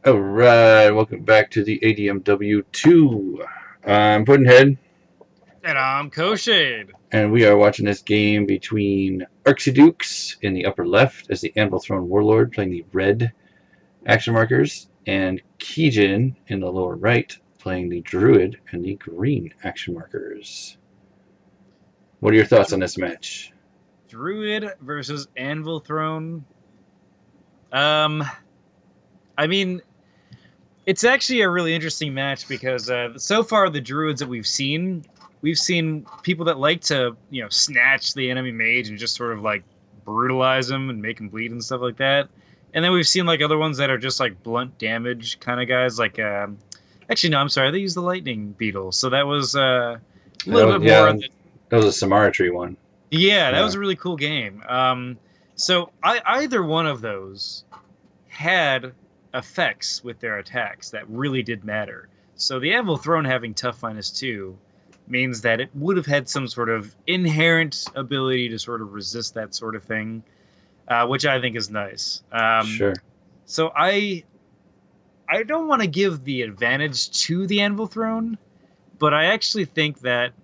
Alright, welcome back to the ADMW2. I'm Puddnhead, And I'm Koshade. and we are watching this game between Arxiducs in the upper left as the Anvil Throne Warlord playing the red action markers, and Keejchen in the lower right playing the Druid and the green action markers. What are your thoughts on this match? Druid versus Anvil Throne. Um, I mean, it's actually a really interesting match because so far the Druids that we've seen people that like to, snatch the enemy mage and just sort of like brutalize them and make them bleed and stuff like that. And then we've seen like other ones that are just like blunt damage kind of guys. Like, actually, no, I'm sorry, they used the lightning beetle, so that was a little bit more. That was a Samara tree one. Yeah, that was a really cool game. So either one of those had effects with their attacks that really did matter. So the Anvil Throne having tough -2 means that it would have had some sort of inherent ability to sort of resist that sort of thing, which I think is nice. Sure. So I don't want to give the advantage to the Anvil Throne, but I actually think that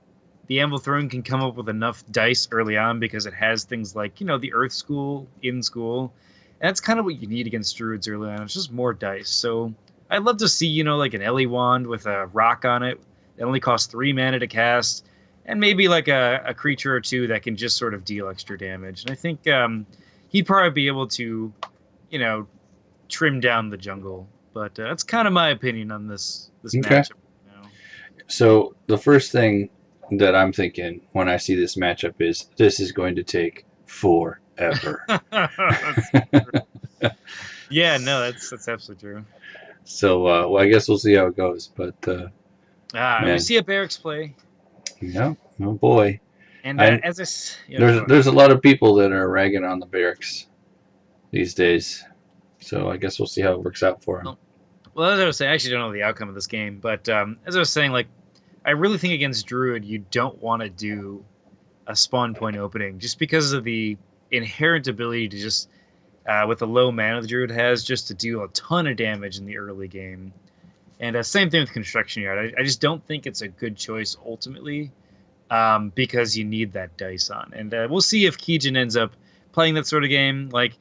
the Anvil Throne can come up with enough dice early on because it has things like, the Earth School in school. And that's kind of what you need against Druids early on. It's just more dice. So I'd love to see, like an Ellie wand with a rock on it. It only costs 3 mana to cast. And maybe like a creature or two that can just sort of deal extra damage. And I think he'd probably be able to, trim down the jungle. But that's kind of my opinion on this matchup. So the first thing that I'm thinking when I see this matchup is this is going to take forever. Yeah, no, that's absolutely true. So, well, I guess we'll see how it goes. But we see a barracks play. Yeah, oh boy. And as there's a lot of people that are ragging on the barracks these days. So I guess we'll see how it works out for them. Well, as I was saying, I actually don't know the outcome of this game, but as I was saying, like, I really think against Druid, you don't want to do a spawn point opening just because of the inherent ability to just, with the low mana the Druid has, just to do a ton of damage in the early game. And same thing with Construction Yard. I just don't think it's a good choice ultimately because you need that dice on. And we'll see if Keejchen ends up playing that sort of game. Like,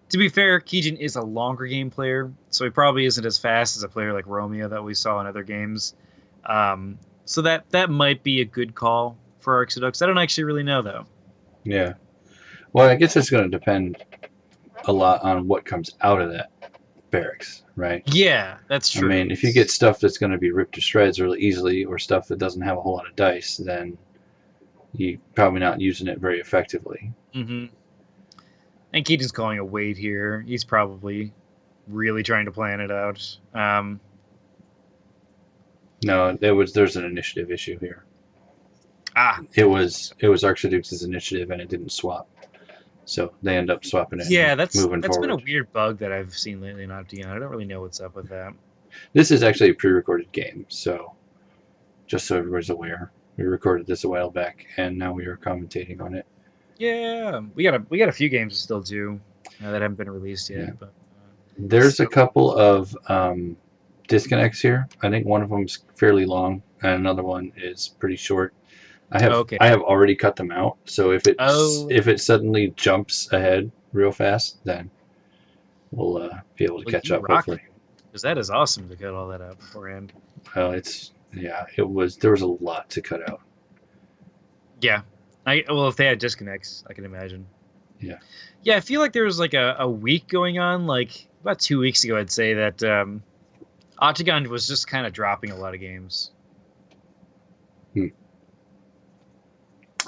to be fair, Keejchen is a longer game player, so he probably isn't as fast as a player like Romeo that we saw in other games. So that might be a good call for Arxiducs. I don't actually really know, though. Yeah. Well, I guess it's going to depend a lot on what comes out of that barracks, right? Yeah, that's true. I mean, if you get stuff that's going to be ripped to shreds really easily or stuff that doesn't have a whole lot of dice, then you're probably not using it very effectively. Mm-hmm. And Keaton's calling a wait here. He's probably really trying to plan it out. No, there's an initiative issue here. It was Arxiducs' initiative and it didn't swap. So they end up swapping it. Yeah, that's been a weird bug that I've seen lately in Optian. I don't really know what's up with that. This is actually a pre-recorded game, so just so everybody's aware. We recorded this a while back and now we are commentating on it. Yeah, we got a few games to still do that haven't been released yet. Yeah. But there's a couple of disconnects here. I think one of them's fairly long, and another one is pretty short. I have already cut them out, so if it suddenly jumps ahead real fast, then we'll be able to catch up. Hopefully, because that is awesome to cut all that out beforehand. Well, there was a lot to cut out. Yeah. If they had disconnects, I can imagine. Yeah. Yeah, I feel like there was like a week going on, like about 2 weeks ago, I'd say, that Octagon was just kind of dropping a lot of games.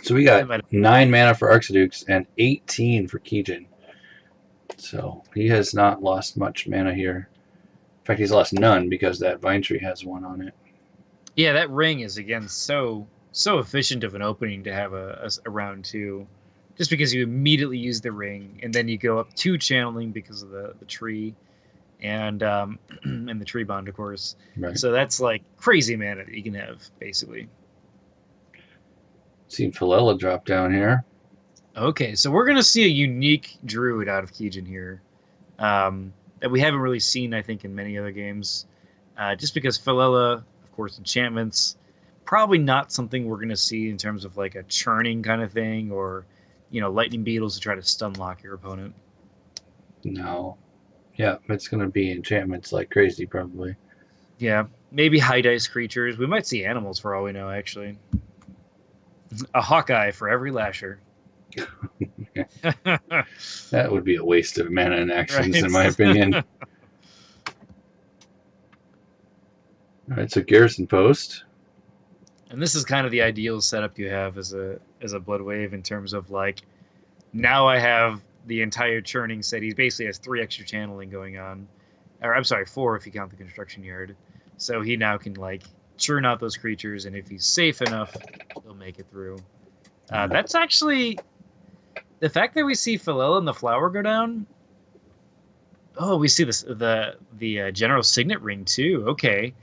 So we got 9 mana for Arxiducs and 18 for Keejchen. So he has not lost much mana here. In fact, he's lost none because that Vine Tree has 1 on it. Yeah, that ring is, again, so efficient of an opening to have a round 2, just because you immediately use the ring and then you go up 2 channeling because of the tree and and the tree bond, of course. Right. So that's like crazy mana that you can have, basically. Seen Philella drop down here. Okay, so we're gonna see a unique Druid out of Keejchen here. that we haven't really seen, I think, in many other games. Just because Philella, of course, enchantments, probably not something we're going to see in terms of like a churning kind of thing, or lightning beetles to try to stun lock your opponent. No. Yeah, it's going to be enchantments like crazy, probably. Yeah, maybe high dice creatures. We might see animals for all we know, actually. A Hawkeye for every lasher. That would be a waste of mana and actions, Right. in my opinion. All right, so Garrison Post. And this is kind of the ideal setup you have as a Blood Wave, in terms of like, now I have the entire churning set. He basically has 3 extra channeling going on. Or I'm sorry, 4 if you count the construction yard. So he now can like churn out those creatures, and if he's safe enough, he'll make it through. That's actually the fact that we see Philella and the Flower go down. Oh, we see the General Signet Ring too. Okay.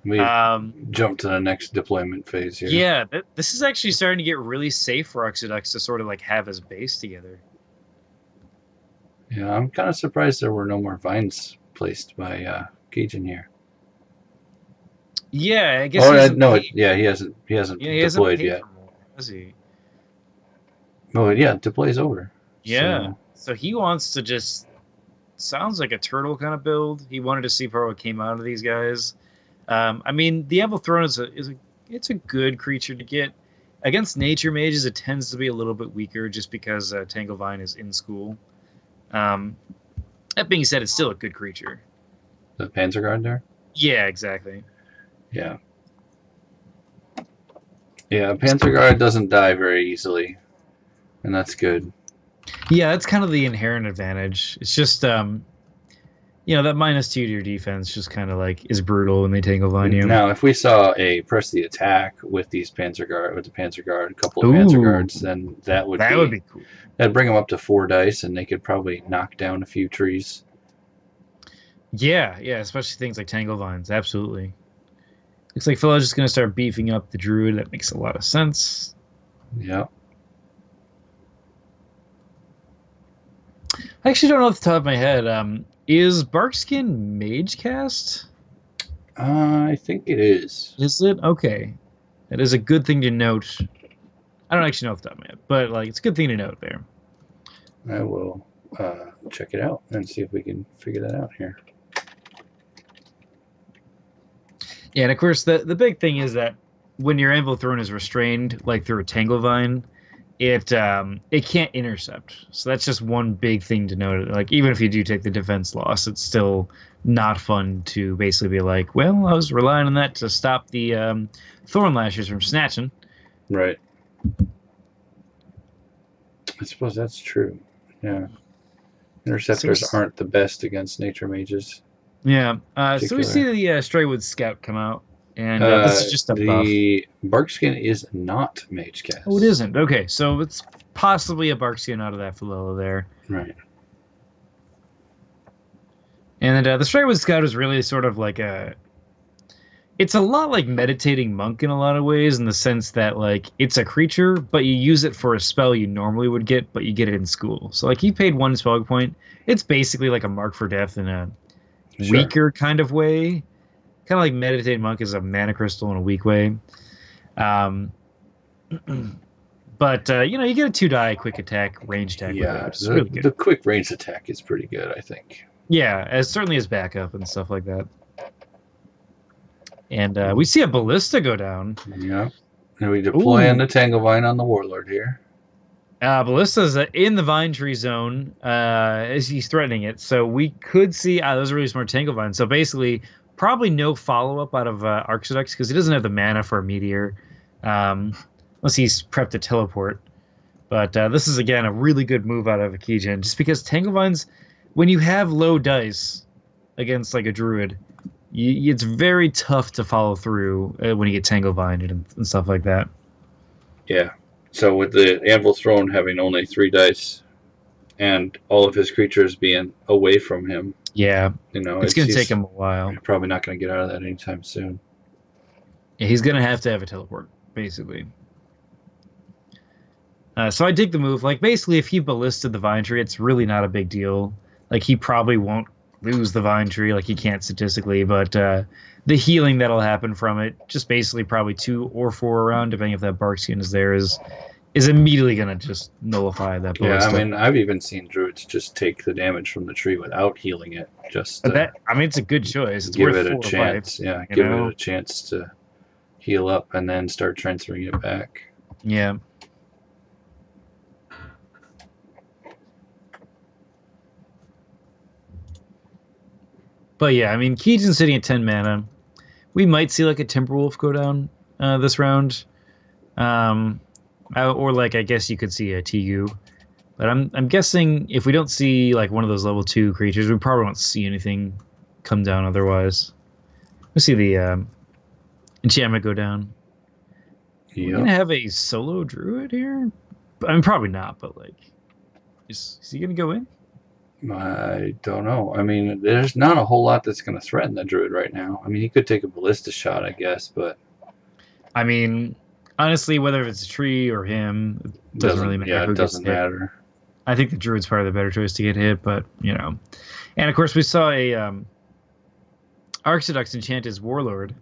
We jump to the next deployment phase here. Yeah, this is actually starting to get really safe for Arxiducs to sort of like have his base together. Yeah, I'm kind of surprised there were no more vines placed by Keejchen here. Yeah, I guess. He hasn't deployed yet. More, has he? Oh yeah, deploy's over. Yeah, so he wants to just, sounds like a turtle kind of build. He wanted to see what came out of these guys. I mean, the Anvil Throne it's a good creature to get against nature mages. It tends to be a little bit weaker just because Tanglevine is in school. That being said, it's still a good creature. The Panzerguard there? Yeah, exactly. Yeah. Yeah, Panzerguard doesn't die very easily, and that's good. Yeah, that's kind of the inherent advantage. It's just, that -2 to your defense just kind of like is brutal when they Tanglevine you. Now, if we saw a press the attack with the Panzerguard, a couple of Panzerguards, then that would be cool. That'd bring them up to 4 dice, and they could probably knock down a few trees. Yeah, especially things like Tanglevines. Absolutely. Looks like Philo's just going to start beefing up the Druid. That makes a lot of sense. Yeah. I actually don't know off the top of my head. Is Barkskin Mage Cast? I think it is. Is it? Okay. That is a good thing to note. I don't actually know off the top of my head, but like it's a good thing to note there. I will check it out and see if we can figure that out here. Yeah, and of course the big thing is that when your Anvil Throne is restrained, like through a Tanglevine, it can't intercept. So that's just one big thing to note. Like even if you do take the defense loss, it's still not fun to basically be like, well, I was relying on that to stop the Thorn Lashers from snatching. Right. I suppose that's true. Yeah. Interceptors aren't the best against nature mages. Yeah. So we see the Straywood Scout come out. And this is just a buff. The Barkskin is not Mage Cast. Oh, it isn't. Okay, so it's possibly a Barkskin out of that Philella there. Right. And the Straywood Scout is really sort of like it's a lot like Meditating Monk in a lot of ways, in the sense that like it's a creature, but you use it for a spell you normally would get, but you get it in school. So like you paid 1 spell point. It's basically like a Mark for Death in a weaker kind of way. Kind of like Meditating Monk is a mana crystal in a weak way. But, you get a 2-die quick attack, range attack. Yeah, it's really good. The quick range attack is pretty good, I think. Yeah, certainly as backup and stuff like that. And we see a Ballista go down. Yeah. And we deploy on the Tanglevine on the Warlord here. Ballista's in the Vine Tree zone as he's threatening it. So we could see... those are really smart Tanglevine. So basically... Probably no follow-up out of Arxiducs because he doesn't have the mana for a Meteor, unless he's prepped to teleport. But this is, again, a really good move out of a Keejchen, just because Tanglevines, when you have low dice against like a Druid, it's very tough to follow through when you get Tanglevine and stuff like that. Yeah. So with the Anvil Throne having only 3 dice and all of his creatures being away from him, yeah, it's going to take him a while. You're probably not going to get out of that anytime soon. Yeah, he's going to have a teleport, basically. So I dig the move. Like, basically, if he ballisted the Vine Tree, it's really not a big deal. Like, he probably won't lose the vine tree, like he can't statistically, but the healing that'll happen from it, just basically probably 2 or 4 around, depending if that bark skin is there, is immediately gonna just nullify that Yeah, I ballista. mean, I've even seen druids just take the damage from the tree without healing it, just But that, I mean, it's a good choice. It's give worth it a 4 life, chance. Yeah, you give know? it a chance to heal up and then start transferring it back. Yeah. But yeah, I mean, Keejchen sitting at 10 mana. We might see like a Timberwolf go down this round. Or like, I guess you could see a Tegu. But I'm guessing if we don't see like one of those level 2 creatures, we probably won't see anything come down otherwise. We see the enchantment go down. Yep. We're gonna have a solo druid here? I mean, probably not, but like, is he gonna go in? I don't know. I mean, there's not a whole lot that's going to threaten the druid right now. I mean, he could take a ballista shot, I guess, but I mean, honestly, whether it's a tree or him, it doesn't really matter. Yeah, it doesn't matter. I think the druid's probably the better choice to get hit, but you know. And of course, we saw a Arxiducs enchant his Warlord,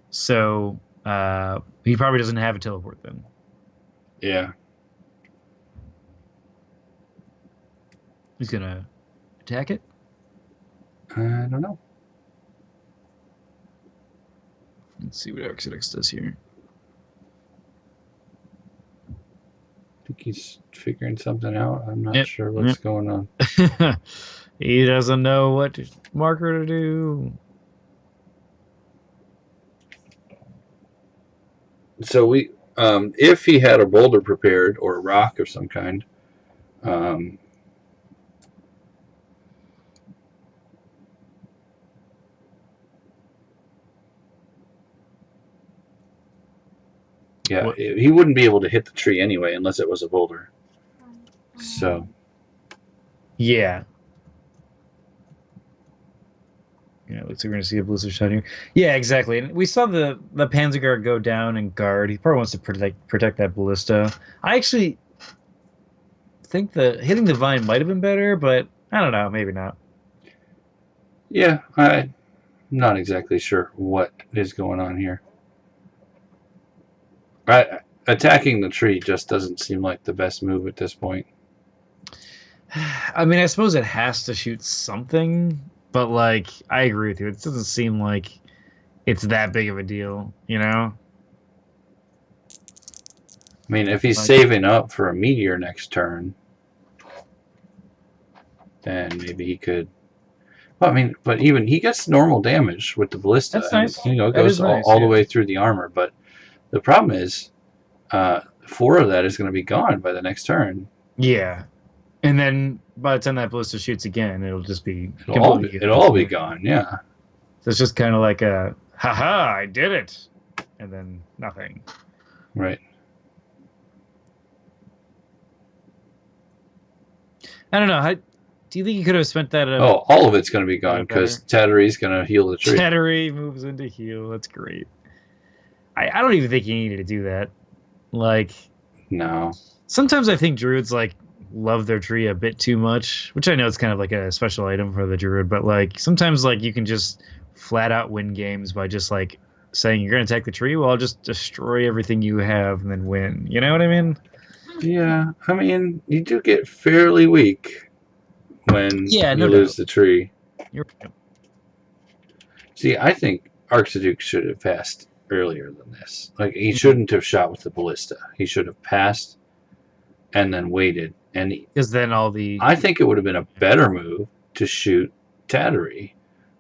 so he probably doesn't have a teleport then. Yeah. He's gonna attack it? I don't know. Let's see what Arxiducs does here. I think he's figuring something out. I'm not sure what's going on. He doesn't know what marker to do. So we, if he had a boulder prepared or a rock of some kind, yeah, he wouldn't be able to hit the tree anyway unless it was a boulder. So. Yeah. Yeah, looks like we're going to see a blizzard shot here. Yeah, exactly. And we saw the Panzerguard go down and guard. He probably wants to protect that ballista. I actually think hitting the vine might have been better, but I don't know. Maybe not. Yeah, I'm not exactly sure what is going on here. Attacking the tree just doesn't seem like the best move at this point. I mean, I suppose it has to shoot something, but like, I agree with you. It doesn't seem like it's that big of a deal, you know? I mean, if he's saving up for a meteor next turn, then maybe he could. Well, I mean, but even he gets normal damage with the ballista. That's nice. And, it goes all the way through the armor. But the problem is, 4 of that is going to be gone by the next turn. Yeah. And then by the time that ballista shoots again, it'll just be it'll all be gone. Yeah. So it's just kind of like a haha, I did it, and then nothing. Right. I don't know. Do you think you could have spent that? All of it's going to be gone because Tattery's going to heal the tree. Tattery moves into heal. That's great. I don't even think you needed to do that. Like, no. Sometimes I think druids like love their tree a bit too much, which I know it's kind of like a special item for the druid, but like sometimes like you can just flat out win games by just like saying you're going to attack the tree. Well, I'll just destroy everything you have and then win. You know what I mean? Yeah, I mean you do get fairly weak when you lose the tree. You're right. See, I think Arxiducs should have passed earlier than this. Like, he shouldn't have shot with the ballista. He should have passed and then waited. And because then I think it would have been a better move to shoot Tattery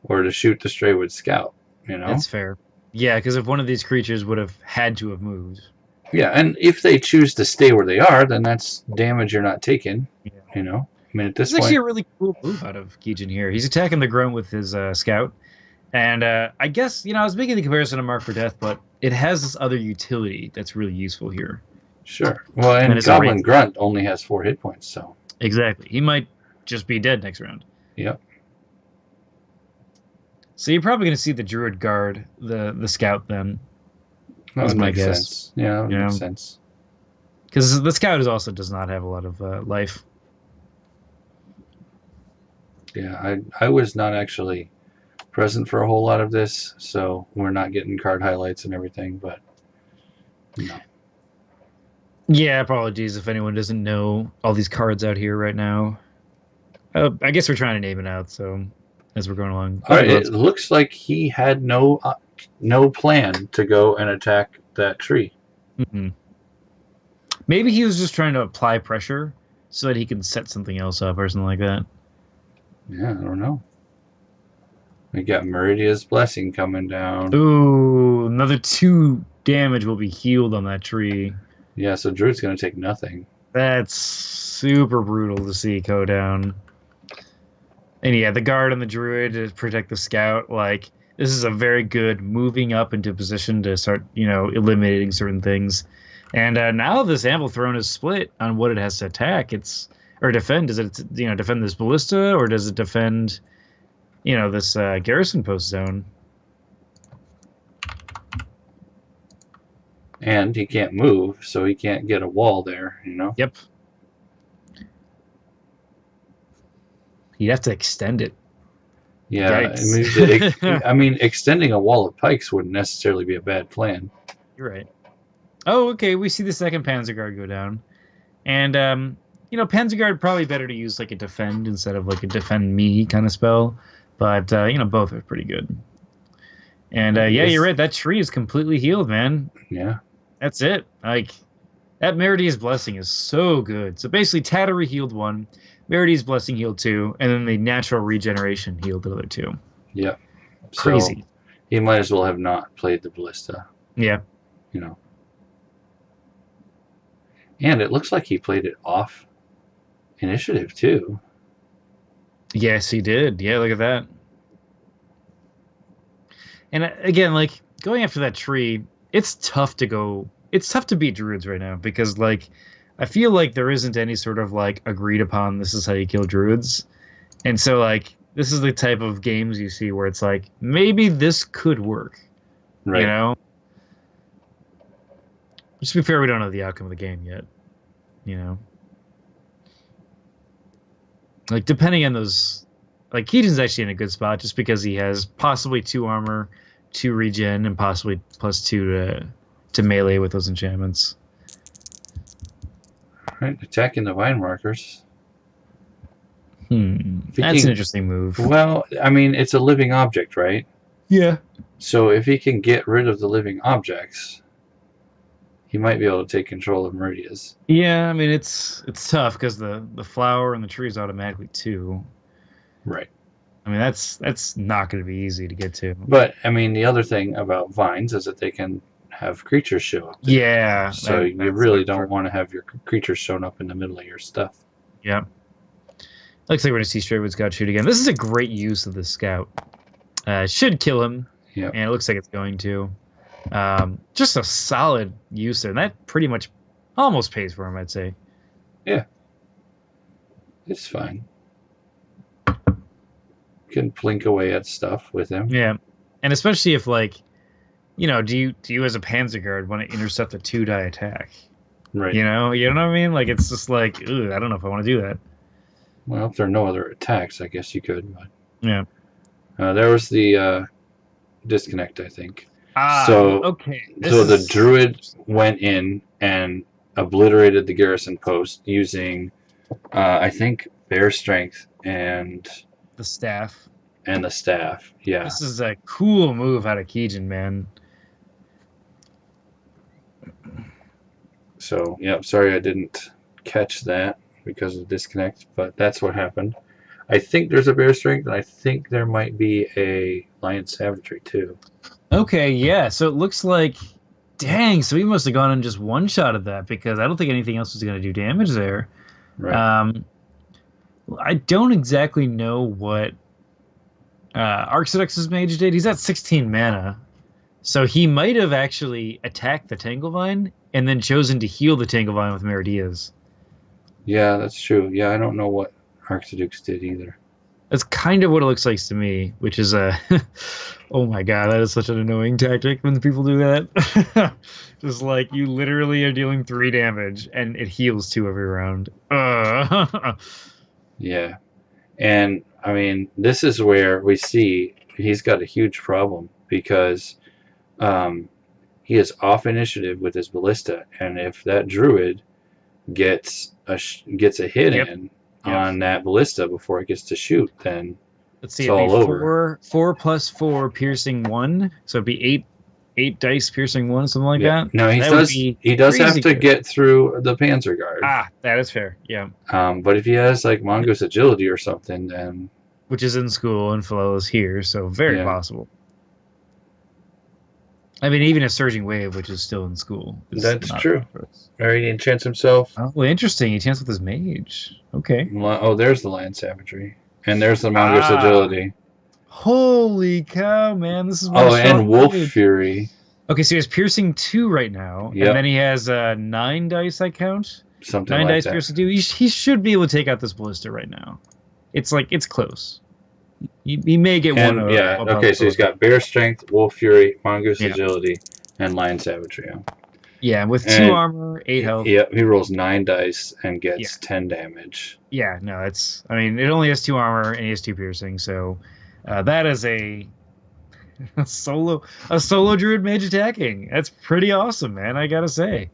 or to shoot the Straywood Scout. You know, that's fair. Yeah, because if one of these creatures would have had to have moved. Yeah, and if they choose to stay where they are, then that's damage you're not taking. Yeah. You know, I mean, at this point, it's actually a really cool move out of Keejchen here. He's attacking the grunt with his Scout. And I guess, I was making the comparison to Mark for Death, but it has this other utility that's really useful here. Sure. Well, and Goblin Grunt only has 4 hit points, so. Exactly. He might just be dead next round. Yep. So you're probably going to see the Druid guard the Scout then. That makes sense. Yeah, that makes sense. Because the Scout also does not have a lot of life. Yeah, I was not actually present for a whole lot of this, so we're not getting card highlights and everything, but Yeah, apologies if anyone doesn't know all these cards out here right now. I guess we're trying to name it out, so as we're going along. All Okay, right, it looks like he had no plan to go and attack that tree. mm-hmm. Maybe he was just trying to apply pressure so that he can set something else up or something like that. Yeah, I don't know. We got Meridia's Blessing coming down. Ooh, another 2 damage will be healed on that tree. Yeah, so Druid's going to take nothing. That's super brutal to see go down. And yeah, the guard and the druid to protect the scout. Like, this is a very good moving up into position to start, eliminating certain things. And now this Anvil throne is split on what it has to attack. Or defend. Does it, defend this ballista, or does it defend, this garrison post zone? And he can't move, so he can't get a wall there, Yep. You'd have to extend it. Yeah, I mean, extending a wall of pikes wouldn't necessarily be a bad plan. You're right. Oh, okay. We see the second Panzer Guard go down, and Panzer Guard probably better to use like a defend instead of like a defend me kind of spell, but both are pretty good. And yeah, you're right. That tree is completely healed, man. Yeah, that's it. Like that Meridia's Blessing is so good. So basically, Tattery healed 1. Meridia's Blessing healed 2, and then the natural regeneration healed the other 2. Yeah. Crazy. So he might as well have not played the Ballista. Yeah. And it looks like he played it off initiative, too. Yes, he did. Yeah, look at that. And again, like, going after that tree, it's tough to beat Druids right now, because, like, I feel like there isn't any sort of like agreed upon this is how you kill Druids. And so like this is the type of games you see where it's like maybe this could work. Right. Just to be fair, we don't know the outcome of the game yet. Like depending on those, like Keejchen's actually in a good spot just because he has possibly 2 armor, 2 regen, and possibly +2 to melee with those enchantments. Right, attacking the vine markers. That's an interesting move. Well, I mean, it's a living object, right? Yeah. So if he can get rid of the living objects, he might be able to take control of Meridia's. Yeah, I mean, it's tough because the flower and the tree is automatically 2. Right. I mean, that's not going to be easy to get to. But, I mean, the other thing about vines is that they can have creatures show up there. Yeah. So you really don't want to have your creatures shown up in the middle of your stuff. Yeah. Looks like we're going to see Straightwood Scout shoot again. This is a great use of the Scout. Should kill him. Yeah. And it looks like it's going to. Just a solid use there. And that pretty much almost pays for him, I'd say. Yeah. It's fine. Can plink away at stuff with him. Yeah. And especially if, like, do you as a Panzer Guard want to intercept a 2-die attack? Right. You know what I mean? Like, it's just like, I don't know if I want to do that. Well, if there are no other attacks, I guess you could. But yeah. There was the disconnect, I think. Okay. So the Druid went in and obliterated the garrison post using, I think, Bear Strength and the staff. Yeah. This is a cool move out of Keejchen, man. So, yeah, sorry I didn't catch that because of disconnect, but that's what happened. I think there's a Bear Strength, and I think there might be a Lion Savagery, too. Okay, yeah, so it looks like... Dang, so he must have gone and just one-shotted that, because I don't think anything else was going to do damage there. Right. I don't exactly know what Arxiducs' mage did. He's at 16 mana. So he might have actually attacked the Tanglevine and then chosen to heal the Tanglevine with Meridia's. Yeah, that's true. Yeah, I don't know what Arxiducs did either. That's kind of what it looks like to me, which is a... oh my god, that is such an annoying tactic when people do that. Just like, you literally are dealing 3 damage, and it heals 2 every round. Yeah. And I mean, this is where we see he's got a huge problem because he is off initiative with his ballista, and if that druid gets a hit Yep. in Yep. on that ballista before it gets to shoot, then Let's see. it's It'd be all over. 4 plus 4 piercing 1, so it'd be 8 dice piercing 1, something like Yeah. that. No, That would be he does have crazy to good. get through the Panzer Guard. Ah, that is fair. Yeah. But if he has like Mongoose Agility or something, then Which is in school and Philella's here, so very yeah. possible. I mean, even a Surging Wave, which is still in school. Is That's not true. Or he enchants himself. Oh, well, interesting. He chants with his mage. Okay. Oh, there's the Land Savagery. And there's the Mongoose Agility. Holy cow, man. This is Oh, and Wolf Fury. Okay, so he has piercing 2 right now. Yep. And then he has 9 dice, I count. Something 9 like dice that. piercing 2. He should be able to take out this ballista right now. It's close. He may get And, one. yeah, okay, so he's got Bear Strength, Wolf Fury, Mongoose Agility, and Lion Savagery. Yeah, with 2 armor, 8 health. Yep, he rolls 9 dice and gets 10 damage. Yeah, no, it's. I mean, it only has 2 armor and he has 2 piercing, so that is a solo druid mage attacking. That's pretty awesome, man. I gotta say.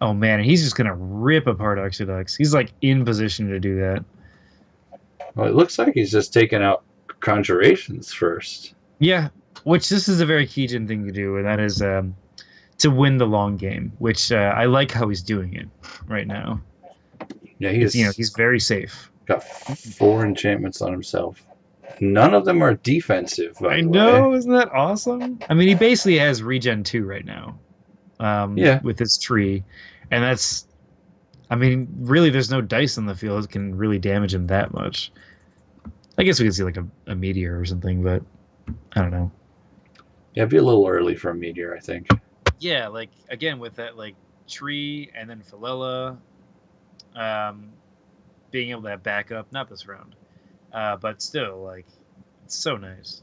Oh man, he's just gonna rip apart Arxiducs. He's like in position to do that. Well, it looks like he's just taking out Conjurations first. Yeah, which this is a very Keejchen thing to do, and that is to win the long game. Which I like how he's doing it right now. Yeah, he's very safe. Got 4 enchantments on himself. None of them are defensive. I know, isn't that awesome? I mean, he basically has regen 2 right now. With his tree, and that's. I mean, really, there's no dice on the field that can really damage him that much. I guess we could see like a meteor or something, but I don't know. Yeah, it'd be a little early for a meteor, I think. Yeah, like again with that like tree and then Philella, being able to have backup. Not this round, but still, like it's so nice.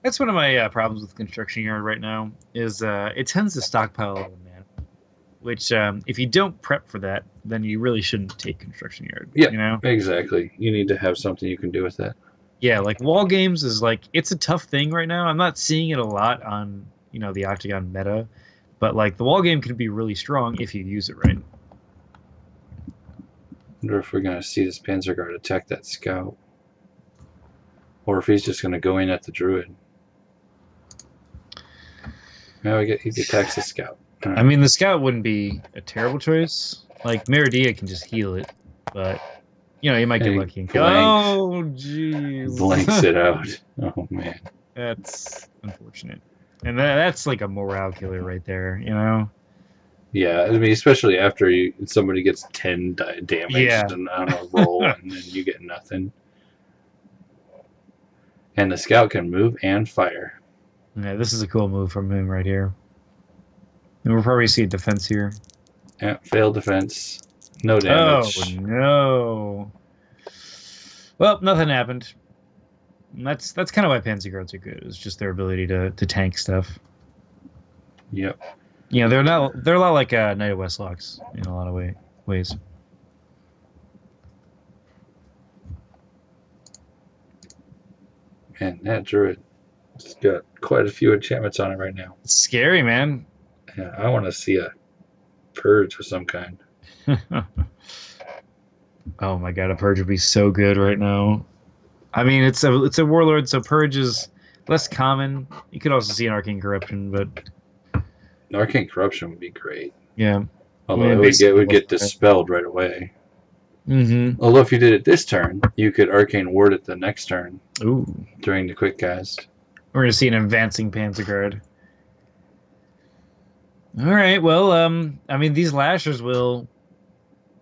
That's one of my problems with Construction Yard right now, is it tends to stockpile mana. Which, if you don't prep for that, then you really shouldn't take Construction Yard. Yeah, you know? Exactly. You need to have something you can do with that. Yeah, like wall games is like, it's a tough thing right now. I'm not seeing it a lot on, the Octagon meta, but like the wall game can be really strong if you use it right. I wonder if we're going to see this Panzer Guard attack that scout. Or if he's just going to go in at the Druid. No, he attacks the scout. Right. I mean, the scout wouldn't be a terrible choice. Like, Meridia can just heal it, but, you might get lucky and go, oh, jeez. Blanks it out. Oh, man. That's unfortunate. And that's like a morale killer right there, Yeah, I mean, especially after somebody gets 10 damage on a roll and then you get nothing. And the scout can move and fire. Yeah, this is a cool move from him right here. And we'll probably see a defense here. Yeah, failed defense. No damage. Oh, no. Well, nothing happened. And that's kind of why Panzer Guards are good. It's just their ability to tank stuff. Yep. They're a lot like Knight of Westlocks in a lot of ways. Man, that Druid has got quite a few enchantments on it right now. It's scary, man. Yeah, I want to see a purge of some kind. Oh my god, a purge would be so good right now. I mean, it's a warlord, so purge is less common. You could also see an arcane corruption, but arcane corruption would be great. Yeah, although it would get dispelled right away. Mm-hmm. Although if you did it this turn, you could arcane ward it the next turn. Ooh, during the quick cast. We're gonna see an advancing Panzer Guard. All right, well, I mean, these lashers will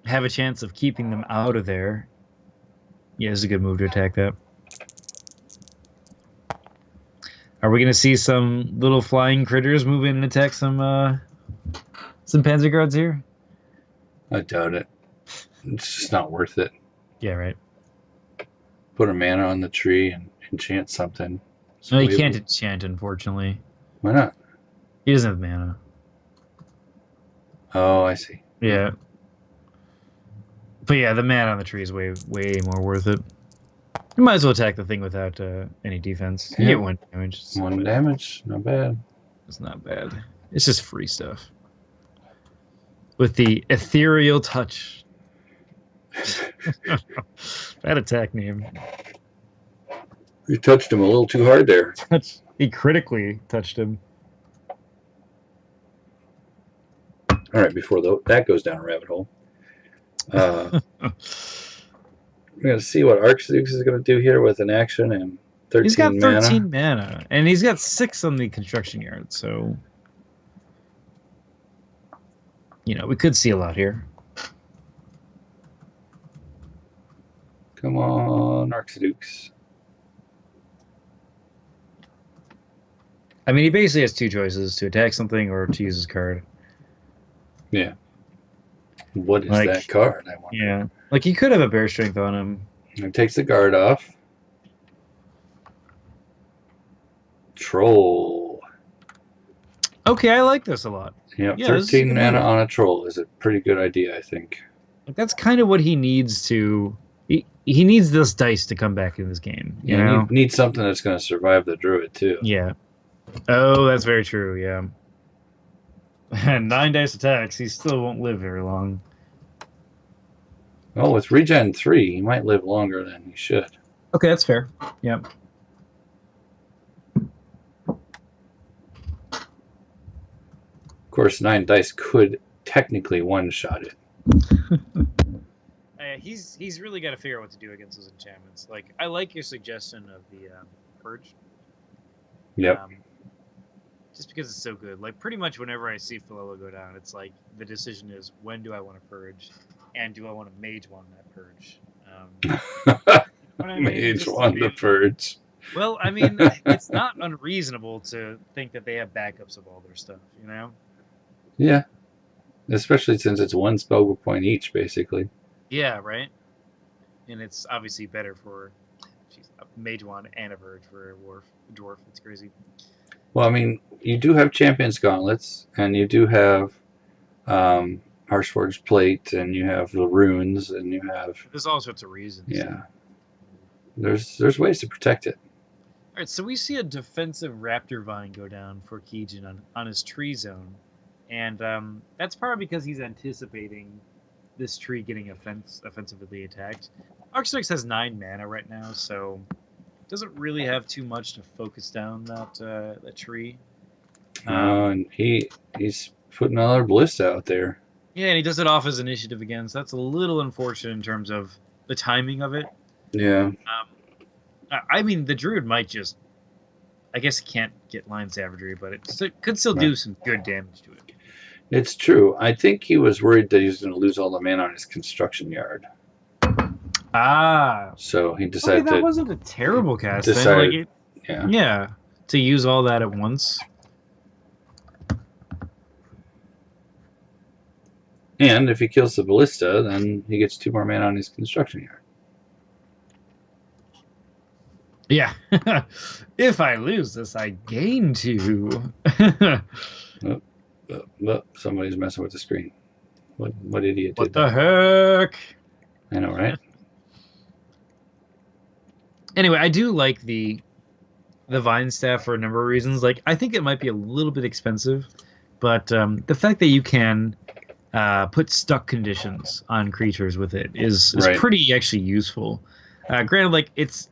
have a chance of keeping them out of there. Yeah, it's a good move to attack that. Are we going to see some little flying critters move in and attack some Panzer Guards here? I doubt it. It's just not worth it. Yeah, right. Put a mana on the tree and enchant something. No, you can't enchant, unfortunately. Why not? He doesn't have mana. Oh, I see. Yeah. But yeah, the mana on the tree is way more worth it. You might as well attack the thing without any defense. You Yeah. get 1 damage. It's not One bad. damage, not bad. It's not bad. It's just free stuff. With the ethereal touch. That attack name. You touched him a little too hard there. He critically touched him. All right, before that goes down a rabbit hole. We're going to see what Arxiducs is going to do here with an action and 13 He's got mana. 13 mana. And he's got 6 on the construction yard, so... You know, we could see a lot here. Come on, Arxiducs. I mean, he basically has 2 choices, to attack something or to use his card. Yeah. What is Like, that card, I wonder? Yeah. Like, he could have a Bear Strength on him. It takes the guard off. Troll. Okay, I like this a lot. Yep, Yeah, this is a 13 good mana move. on a troll is a pretty good idea, I think. Like, that's kind of what he needs to... He needs this dice to come back in this game, you know? You need something that's going to survive the Druid, too. Yeah. Oh, that's very true, yeah. And 9 dice attacks, he still won't live very long. Well, with regen 3, he might live longer than he should. Okay, that's fair. Yep. Of course, 9 dice could technically one-shot it. He's really got to figure out what to do against those enchantments. Like, I like your suggestion of the purge. Yep. Just because it's so good. Like, pretty much whenever I see Philella go down, it's like the decision is, when do I want to purge, and do I want to mage one that purge? Mage one to purge. Well, I mean, it's not unreasonable to think that they have backups of all their stuff, you know? Yeah. Especially since it's 1 spell point each, basically. Yeah, right? And it's obviously better for a mage one and a verge for a dwarf. It's crazy. Well, I mean, you do have Champion's Gauntlets, and you do have Harshforged Plate, and you have the runes, and you have... There's all sorts of reasons. Yeah. There's ways to protect it. All right, so we see a defensive Raptor Vine go down for Keejchen on his tree zone. And that's probably because he's anticipating this tree getting offensively attacked. Arxiducs has 9 mana right now, so doesn't really have too much to focus down that tree. And he's putting another Ballista out there. Yeah, and he does it off his initiative again, so that's a little unfortunate in terms of the timing of it. Yeah. I mean, the Druid might just... I guess he can't get Line Savagery, but it could still do some good damage to it. It's true. I think he was worried that he was going to lose all the mana on his construction yard. Ah. So he decided that wasn't a terrible cast. Yeah, to use all that at once. And if he kills the Ballista, then he gets 2 more mana on his construction yard. Yeah. If I lose this, I gain 2. Somebody's messing with the screen. What idiot What did the that? heck? I know, right? Anyway, I do like the Vine Staff for a number of reasons. Like, I think it might be a little bit expensive, but the fact that you can put stuck conditions on creatures with it is Right. pretty actually useful. Granted, like, it's,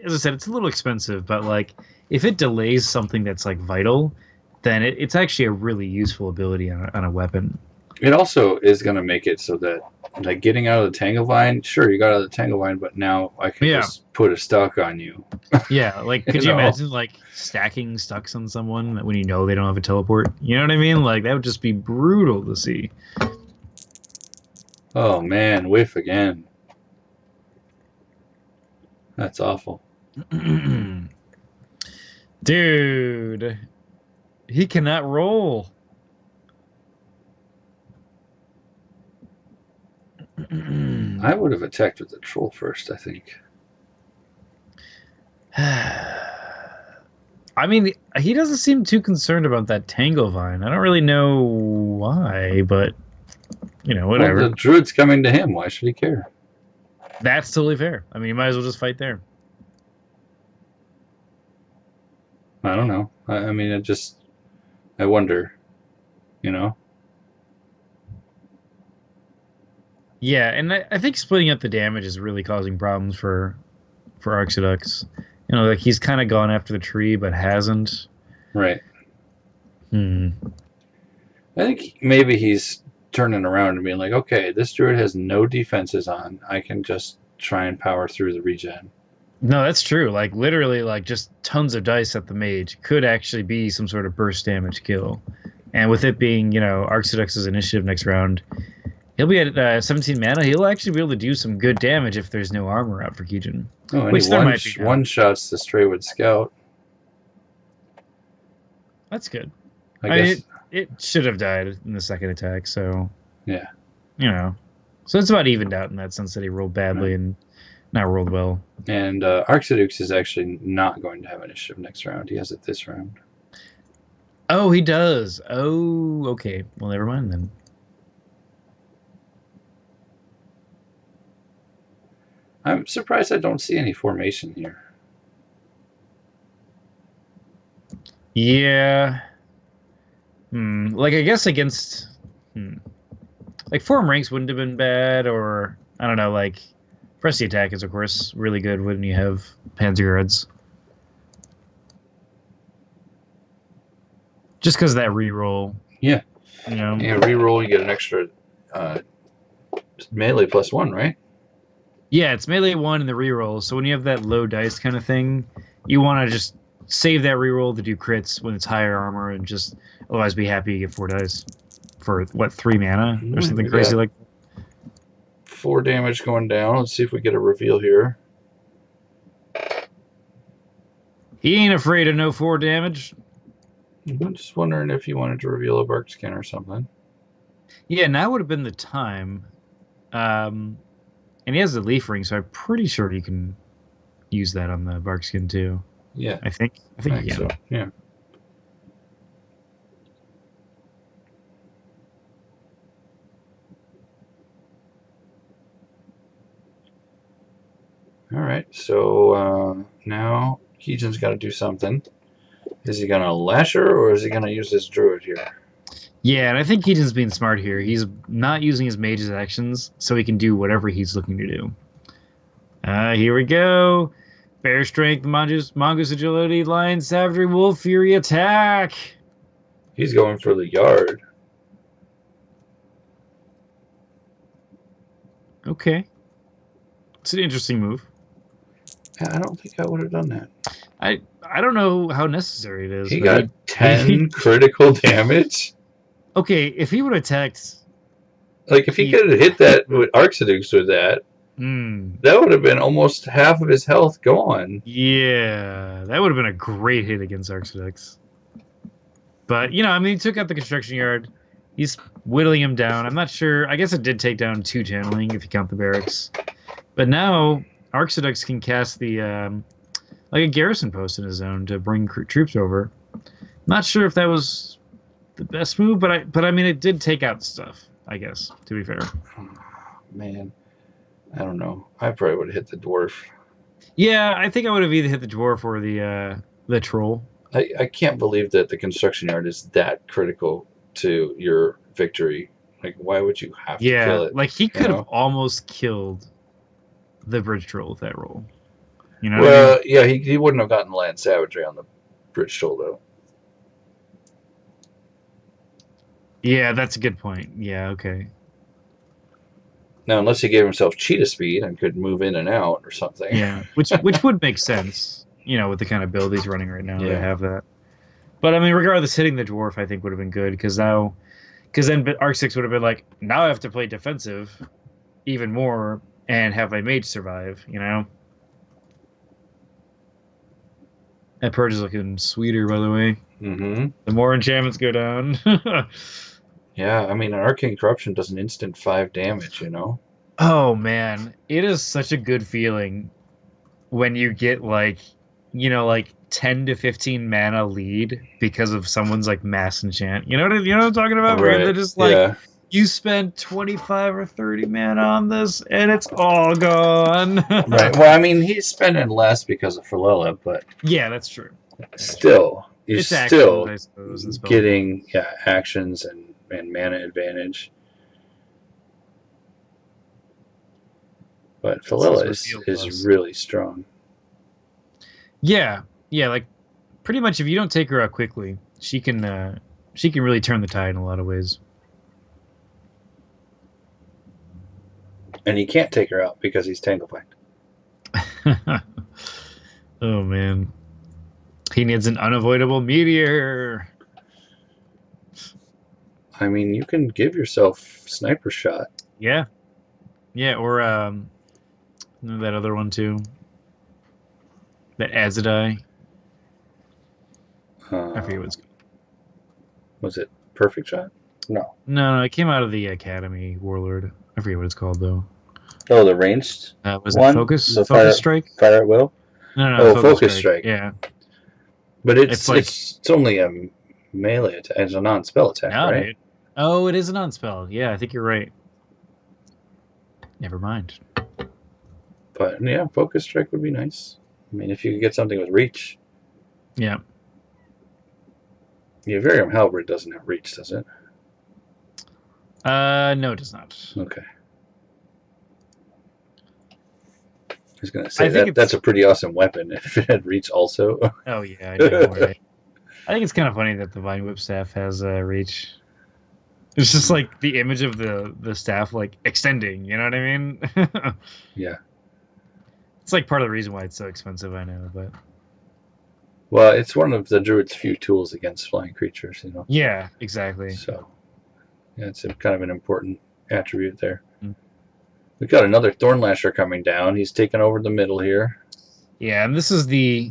as I said, it's a little expensive, but like, if it delays something that's like vital, then it's actually a really useful ability on a weapon. It also is going to make it so that, like, getting out of the Tanglevine, sure, you got out of the Tanglevine, but now I can just put a stuck on you. Yeah, like, could you imagine, like, stacking stucks on someone when you know they don't have a teleport? You know what I mean? Like, that would just be brutal to see. Oh, man, whiff again. That's awful. Dude. He cannot roll. I would have attacked with the troll first, I think. I mean, he doesn't seem too concerned about that Tanglevine. I don't really know why, but you know, Well, whatever. the Druid's coming to him. Why should he care? That's totally fair. I mean, you might as well just fight there. I don't know. I mean, I wonder, you know? Yeah, and I think splitting up the damage is really causing problems for Arxiducs. You know, like he's kind of gone after the tree, but hasn't. Right. Hmm. I think maybe he's turning around and being like, okay, this Druid has no defenses on. I can just try and power through the regen. No, that's true. Like literally, like just tons of dice at the mage could actually be some sort of burst damage kill. And with it being, you know, Arxiducs' initiative next round, he'll be at 17 mana. He'll actually be able to do some good damage if there's no armor out for Keejchen. Oh, and Which he there might be now. one-shots the Straywood Scout. That's good. I guess. It should have died in the second attack, so Yeah. you know. So it's about evened out in that sense that he rolled badly and not rolled well. And Arxiducs is actually not going to have initiative next round. He has it this round. Oh, he does. Oh, okay. Well, never mind then. I'm surprised I don't see any formation here. Yeah. Like, I guess against... Like, Form Ranks wouldn't have been bad, or... I don't know, like... Press the attack is, of course, really good when you have Panzer Guards. Just because of that reroll. Yeah. You know? Yeah, reroll, you get an extra melee +1, right? Yeah, it's melee 1 in the reroll, so when you have that low dice kind of thing, you want to just save that reroll to do crits when it's higher armor and just otherwise be happy you get 4 dice. For, what, 3 mana? Or something crazy like that? 4 damage going down. Let's see if we get a reveal here. He ain't afraid of no 4 damage. I'm just wondering if you wanted to reveal a bark skin or something. Yeah, now would have been the time. And he has the leaf ring, so I'm pretty sure you can use that on the bark skin too. Yeah. I think you can. So, yeah. All right, so now Keejchen's got to do something. Is he going to Lasher or is he going to use his Druid here? Yeah, and I think Keejchen's being smart here. He's not using his mage's actions, so he can do whatever he's looking to do. Here we go. Bear Strength, Mongoose Agility, Lion Savagery, Wolf Fury, attack! He's going for the yard. Okay. It's an interesting move. I don't think I would have done that. I don't know how necessary it is. He got 10 critical damage? Okay, if he would have attacked... Like, if he could have hit that with Arxiducs with that, that would have been almost half of his health gone. Yeah, that would have been a great hit against Arxiducs. But, you know, I mean, he took out the construction yard. He's whittling him down. I'm not sure. I guess it did take down 2 channeling if you count the barracks. But now, Arxiducs can cast the, like a garrison post in his zone to bring troops over. Not sure if that was the best move, but I mean, it did take out stuff, I guess, to be fair. Man, I don't know. I probably would have hit the dwarf. Yeah, I think I would have either hit the dwarf or the troll. I can't believe that the construction yard is that critical to your victory. Like, why would you have to kill it? Like he could have almost killed the bridge troll with that roll. You know? Well, I mean? Yeah, he wouldn't have gotten land savagery on the bridge troll though. Yeah, that's a good point. Yeah, okay. Now, unless he gave himself cheetah speed and could move in and out or something. Yeah, which would make sense, you know, with the kind of build he's running right now to have that. But I mean, regardless, hitting the dwarf I think would have been good because then Arc 6 would have been like, now I have to play defensive even more and have my mage survive, you know? That purge is looking sweeter, by the way. Mm-hmm. The more enchantments go down. Yeah, I mean, an Arcane Corruption does an instant 5 damage, you know? Oh, man. It is such a good feeling when you get, like, you know, like 10 to 15 mana lead because of someone's, like, mass enchant. You know what I'm talking about? Right. Where they're just, like, You spend 25 or 30 mana on this, and it's all gone. Right. Well, I mean, he's spending less because of Philella, but Yeah, that's true. still, you're It's actions, still I suppose, and spell getting actions and mana advantage. But Philella is really strong. Yeah, yeah, like pretty much if you don't take her out quickly, she can really turn the tide in a lot of ways. And he can't take her out because he's Tanglefang. Oh man, he needs an unavoidable meteor. I mean, you can give yourself sniper shot. Yeah, yeah, or that other one too. That Azadai. I forget what it's called. Was it Perfect Shot? No. No, it came out of the Academy Warlord. I forget what it's called though. Oh, the ranged. Was one? it Focus? The Focus Strike? Fire at Will. No. Focus Strike. Yeah. But it's only a melee attack. It's a non-spell attack, no, right? Dude. Oh, it is a non-spell. Yeah, I think you're right. Never mind. But yeah, Focus Strike would be nice. I mean, if you could get something with reach. Yeah. Yeah, Varium Halberd doesn't have reach, does it? No, it does not. Okay. I was going to say that's a pretty awesome weapon if it had reach also. Oh yeah, I know, right? I think it's kind of funny that the Vine Whip staff has reach. It's just like the image of the staff like extending. You know what I mean? Yeah. It's like part of the reason why it's so expensive. I know, but. Well, it's one of the Druid's few tools against flying creatures, you know. Yeah, exactly. So, yeah, it's kind of an important attribute there. We've got another Thornlasher coming down. He's taking over the middle here. Yeah, and this is the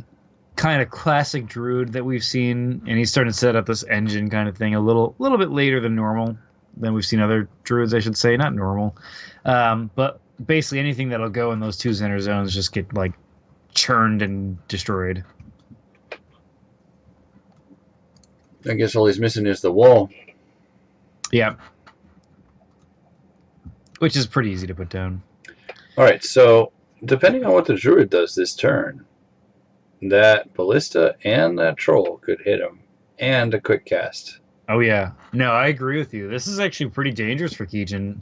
kind of classic Druid that we've seen, and he's starting to set up this engine kind of thing a little bit later than normal, than we've seen other Druids, I should say. Not normal. But basically anything that'll go in those two center zones just get, like, churned and destroyed. I guess all he's missing is the wall. Yeah. Which is pretty easy to put down. All right, so depending on what the Druid does this turn, that Ballista and that Troll could hit him, and a quick cast. Oh, yeah. No, I agree with you. This is actually pretty dangerous for Keejchen.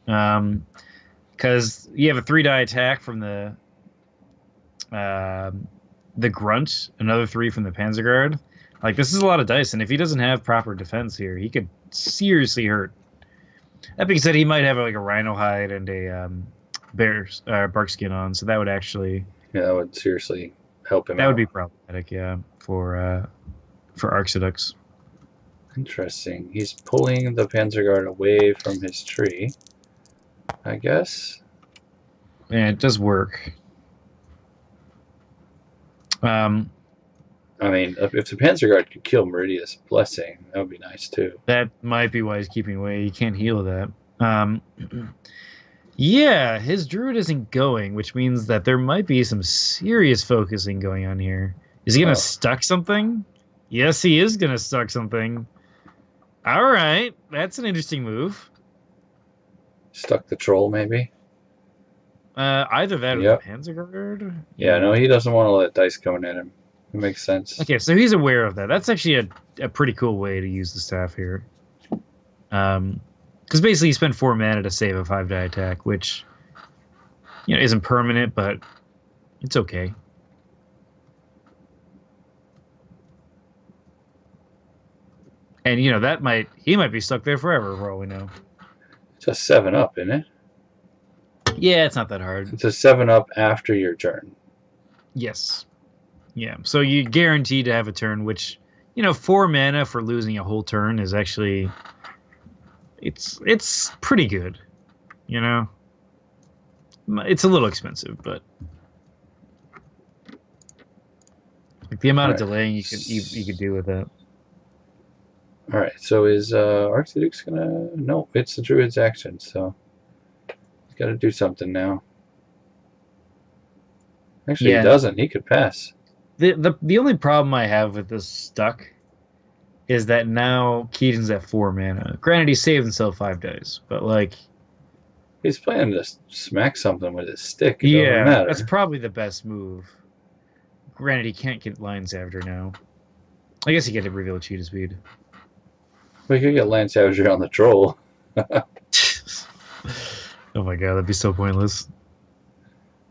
Because you have a 3-die attack from the Grunt, another 3 from the Panzerguard. Like, this is a lot of dice, and if he doesn't have proper defense here, he could seriously hurt. That being said, he might have like a rhino hide and a bark skin on, so that would actually... Yeah, that would seriously help him out. That would be problematic, yeah, for Arxiducs. Interesting. He's pulling the Panzerguard away from his tree, I guess. Yeah, it does work. I mean, if the Panzerguard could kill Meridia's Blessing, that would be nice too. That might be why he's keeping away. He can't heal that. Yeah, his Druid isn't going, which means that there might be some serious focusing going on here. Is he going to stuck something? Yes, he is going to stuck something. All right, that's an interesting move. Stuck the Troll, maybe? Either that or the Panzerguard? Yeah, no, he doesn't want to let dice coming at him. It makes sense. Okay, so he's aware of that. That's actually a pretty cool way to use the staff here. Because basically you spend 4 mana to save a 5-die attack, which, you know, isn't permanent, but it's okay. And, you know, he might be stuck there forever, for all we know. It's a 7-up, isn't it? Yeah, it's not that hard. It's a 7-up after your turn. Yes. Yeah, so you guaranteed to have a turn, which, you know, 4 mana for losing a whole turn is actually... It's pretty good, you know? It's a little expensive, but... Like, the amount of delaying you could do with that. Alright, so is Arxiducs gonna... No, it's the Druid's action, so... He's gotta do something now. Actually, he doesn't. He could pass. The only problem I have with this stuck is that now Keejchen's at 4 mana. Granted, he saved himself 5 dice, but like, He's planning to smack something with his stick. It doesn't yeah, matter. that's probably the best move. Granted, he can't get Lion Savager now. I guess he get to reveal cheetah speed. We could get Lance Savager on the troll. Oh my god, that'd be so pointless.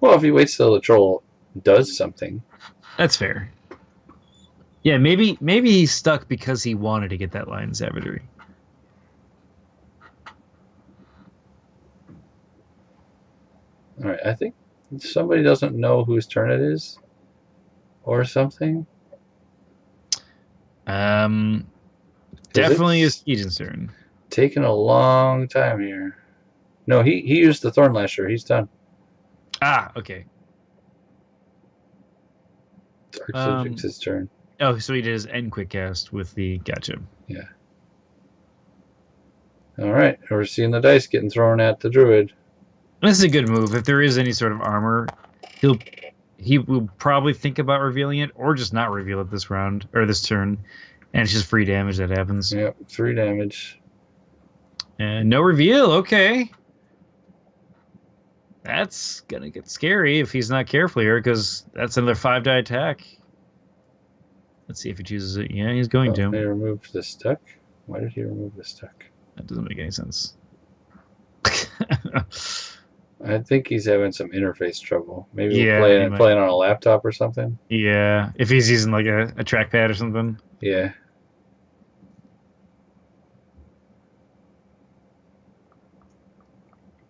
Well, if he waits till the troll does something. That's fair. Yeah, maybe he's stuck because he wanted to get that Lion Savagery. All right, I think somebody doesn't know whose turn it is, or something. Definitely is Keejchen's turn. Taking a long time here. No, he used the Thorn Lasher. He's done. Ah, okay. Arxiducs' turn. Oh, so he did his end quick cast with the gotcha. Yeah. All right, we're seeing the dice getting thrown at the Druid. This is a good move. If there is any sort of armor, he will probably think about revealing it, or just not reveal it this round or this turn, and it's just free damage that happens. Yep, 3 damage. And no reveal. Okay, that's gonna get scary if he's not careful here, because that's another 5-die attack. Let's see if he chooses it. Yeah, he's going to. They removed the stuck. Why did he remove the stuck? That doesn't make any sense. I think he's having some interface trouble. Maybe Yeah, playing on a laptop or something. Yeah, if he's using like a trackpad or something. Yeah.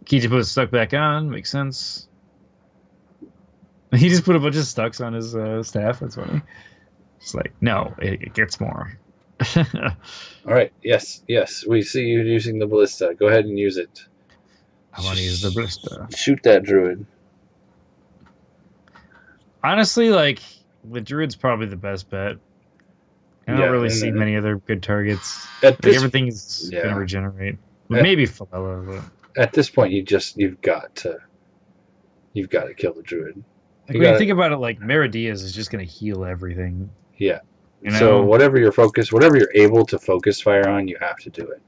Keejchen put his stuck back on. Makes sense. He just put a bunch of stucks on his staff. That's funny. It's like, no, it gets more. All right. Yes. We see you using the ballista. Go ahead and use it. I want to use the ballista. Shoot that Druid. Honestly, like, the Druid's probably the best bet. I don't really see many other good targets. Like, everything's going to regenerate. Maybe Philella, but at this point, you've got to kill the Druid. Like, when you think about it, like, Meridias is just going to heal everything. Yeah. You know? So whatever you're able to focus fire on, you have to do it.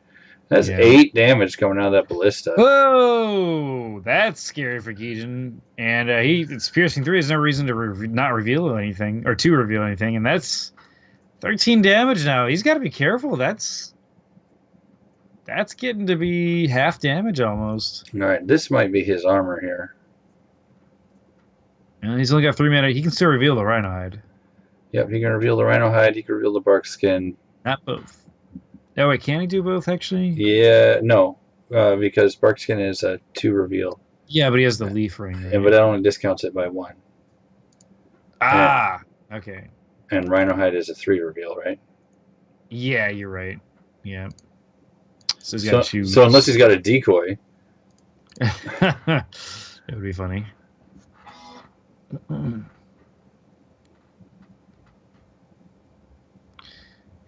That's 8 damage coming out of that ballista. Whoa, that's scary for Keejchen. And it's piercing 3. There's no reason to not reveal anything, or to reveal anything. And that's 13 damage now. He's got to be careful. That's getting to be half damage almost. All right, this might be his armor here. And he's only got 3 mana. He can still reveal the Rhino Hide. Yep, he can reveal the Rhino Hide. He can reveal the Bark Skin. Not both. Oh, wait, can he do both, actually? Yeah, no, because Bark Skin is a 2 reveal. Yeah, but he has the leaf ring. Right? Yeah, but that only discounts it by 1. Ah, okay. And Rhino Hide is a 3 reveal, right? Yeah, you're right. Yeah. So he's got to choose. So unless he's got a decoy. It would be funny.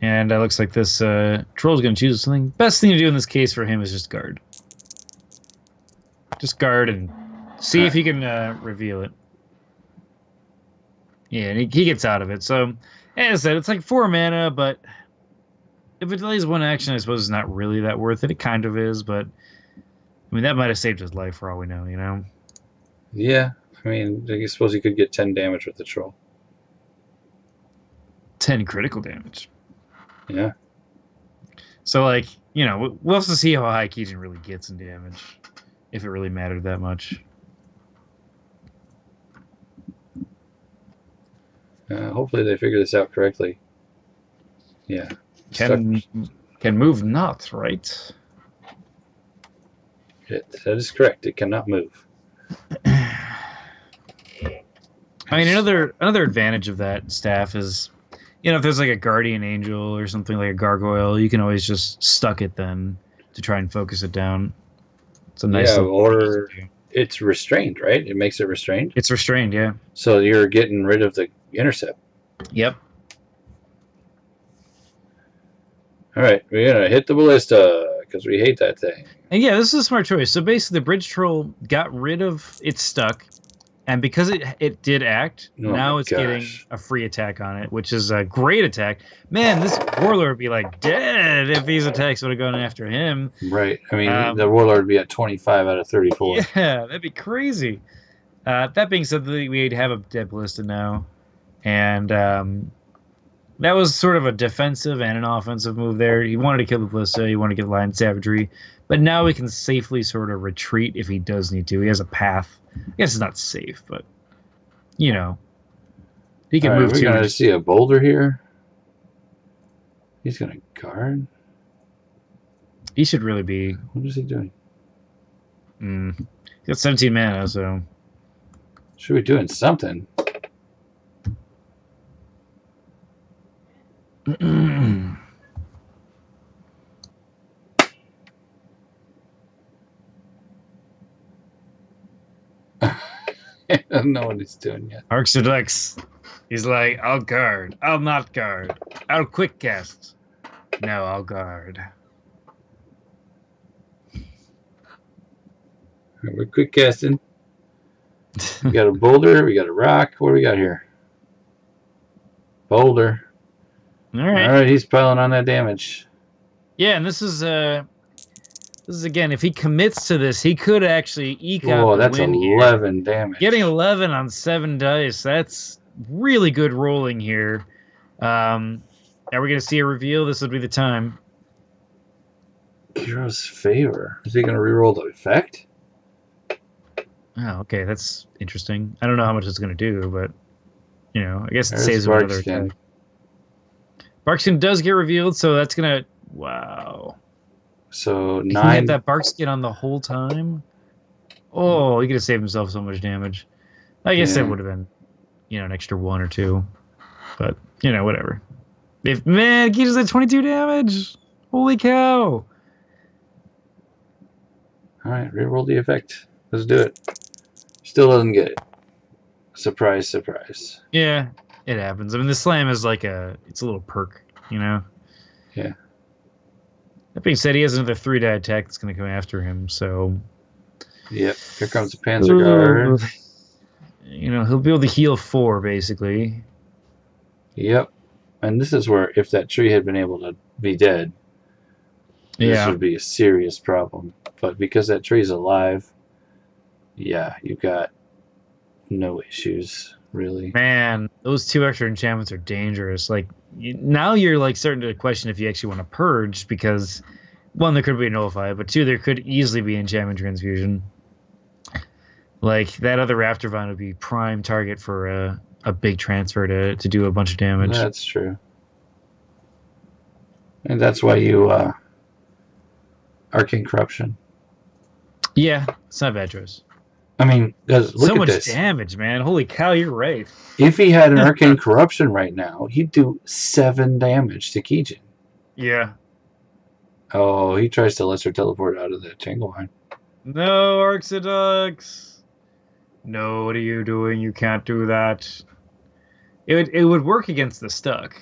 And it looks like this troll's going to choose something. Best thing to do in this case for him is just guard. Just guard and see if he can reveal it. Yeah, and he gets out of it. So, as I said, it's like 4 mana, but if it delays 1 action, I suppose it's not really that worth it. It kind of is, but I mean, that might have saved his life for all we know, you know? Yeah, I mean, I suppose he could get 10 damage with the troll. 10 critical damage. Yeah. So, like, you know, we'll have to see how high Keejchen really gets in damage, if it really mattered that much. Hopefully they figure this out correctly. Yeah. Can move not, right? That is correct. It cannot move. I mean, another advantage of that staff is, you know, if there's like a guardian angel or something like a gargoyle, you can always just stuck it then to try and focus it down. It's a nice. Yeah, or it's restrained, right? It makes it restrained. It's restrained, yeah. So you're getting rid of the intercept. Yep. All right, we're gonna hit the ballista because we hate that thing. And yeah, this is a smart choice. So basically, the bridge troll got rid of its stuck, And because it did act, Oh now my it's getting gosh. a free attack on it, which is a great attack. Man, this Warlord would be like dead if these attacks would have gone after him. Right. I mean, the Warlord would be at 25 out of 34. Yeah, that'd be crazy. That being said, we have a dead ballista now, and that was sort of a defensive and an offensive move there. He wanted to kill the ballista, he wanted to get lion savagery, but now we can safely sort of retreat if he does need to. He has a path. I guess it's not safe, but you know, he can move We're too. going to see a boulder here. He's going to guard. He should really be. What is he doing? He's got 17 mana, so Should be doing something. I don't know what he's doing yet. Arxiducs. He's like, I'll guard. I'll not guard. I'll quick cast. No, I'll guard. Right, we're quick casting. We got a boulder. We got a rock. What do we got here? Boulder. All right. All right, he's piling on that damage. Yeah, and this is again, if he commits to this, he could actually eke out the that's win 11 here. damage. Getting 11 on 7 dice. That's really good rolling here. Are we going to see a reveal? This would be the time. Hero's Favor. Is he going to reroll the effect? Oh, okay, that's interesting. I don't know how much it's going to do, but you know, I guess it There's saves him another Barkskin. attack. Barkskin does get revealed, so that's gonna So He 9. had that Barkskin on the whole time. Oh, he could have saved himself so much damage. I guess that would have been, an extra 1 or 2, but whatever. If man, he just had 22 damage. Holy cow! All right, reroll the effect. Let's do it. Still doesn't get it. Surprise, surprise. Yeah, it happens. I mean, the slam is like it's a little perk, Yeah. That being said, he has another 3-die attack that's going to come after him, so... Yep, here comes the Panzer Guard. He'll be able to heal 4, basically. Yep. And this is where, if that tree had been able to be dead, this would be a serious problem. But because that tree's alive, yeah, you've got no issues, really. Man, those 2 extra enchantments are dangerous. Like, now you're like starting to question if you actually want to purge, because 1, there could be a nullify, but 2, there could easily be enchantment transfusion. Like, that other Raptor Vine would be prime target for a big transfer to do a bunch of damage. That's true. And that's why you Arcane Corruption. Yeah, it's not a bad choice. I mean, look so at much this. damage, man. Holy cow, you're right. If he had an Arcane Corruption right now, he'd do 7 damage to Keejchen. Yeah. Oh, he tries to lesser teleport out of the Tanglevine. No, Arxiducs. No, what are you doing? You can't do that. It would work against the stuck,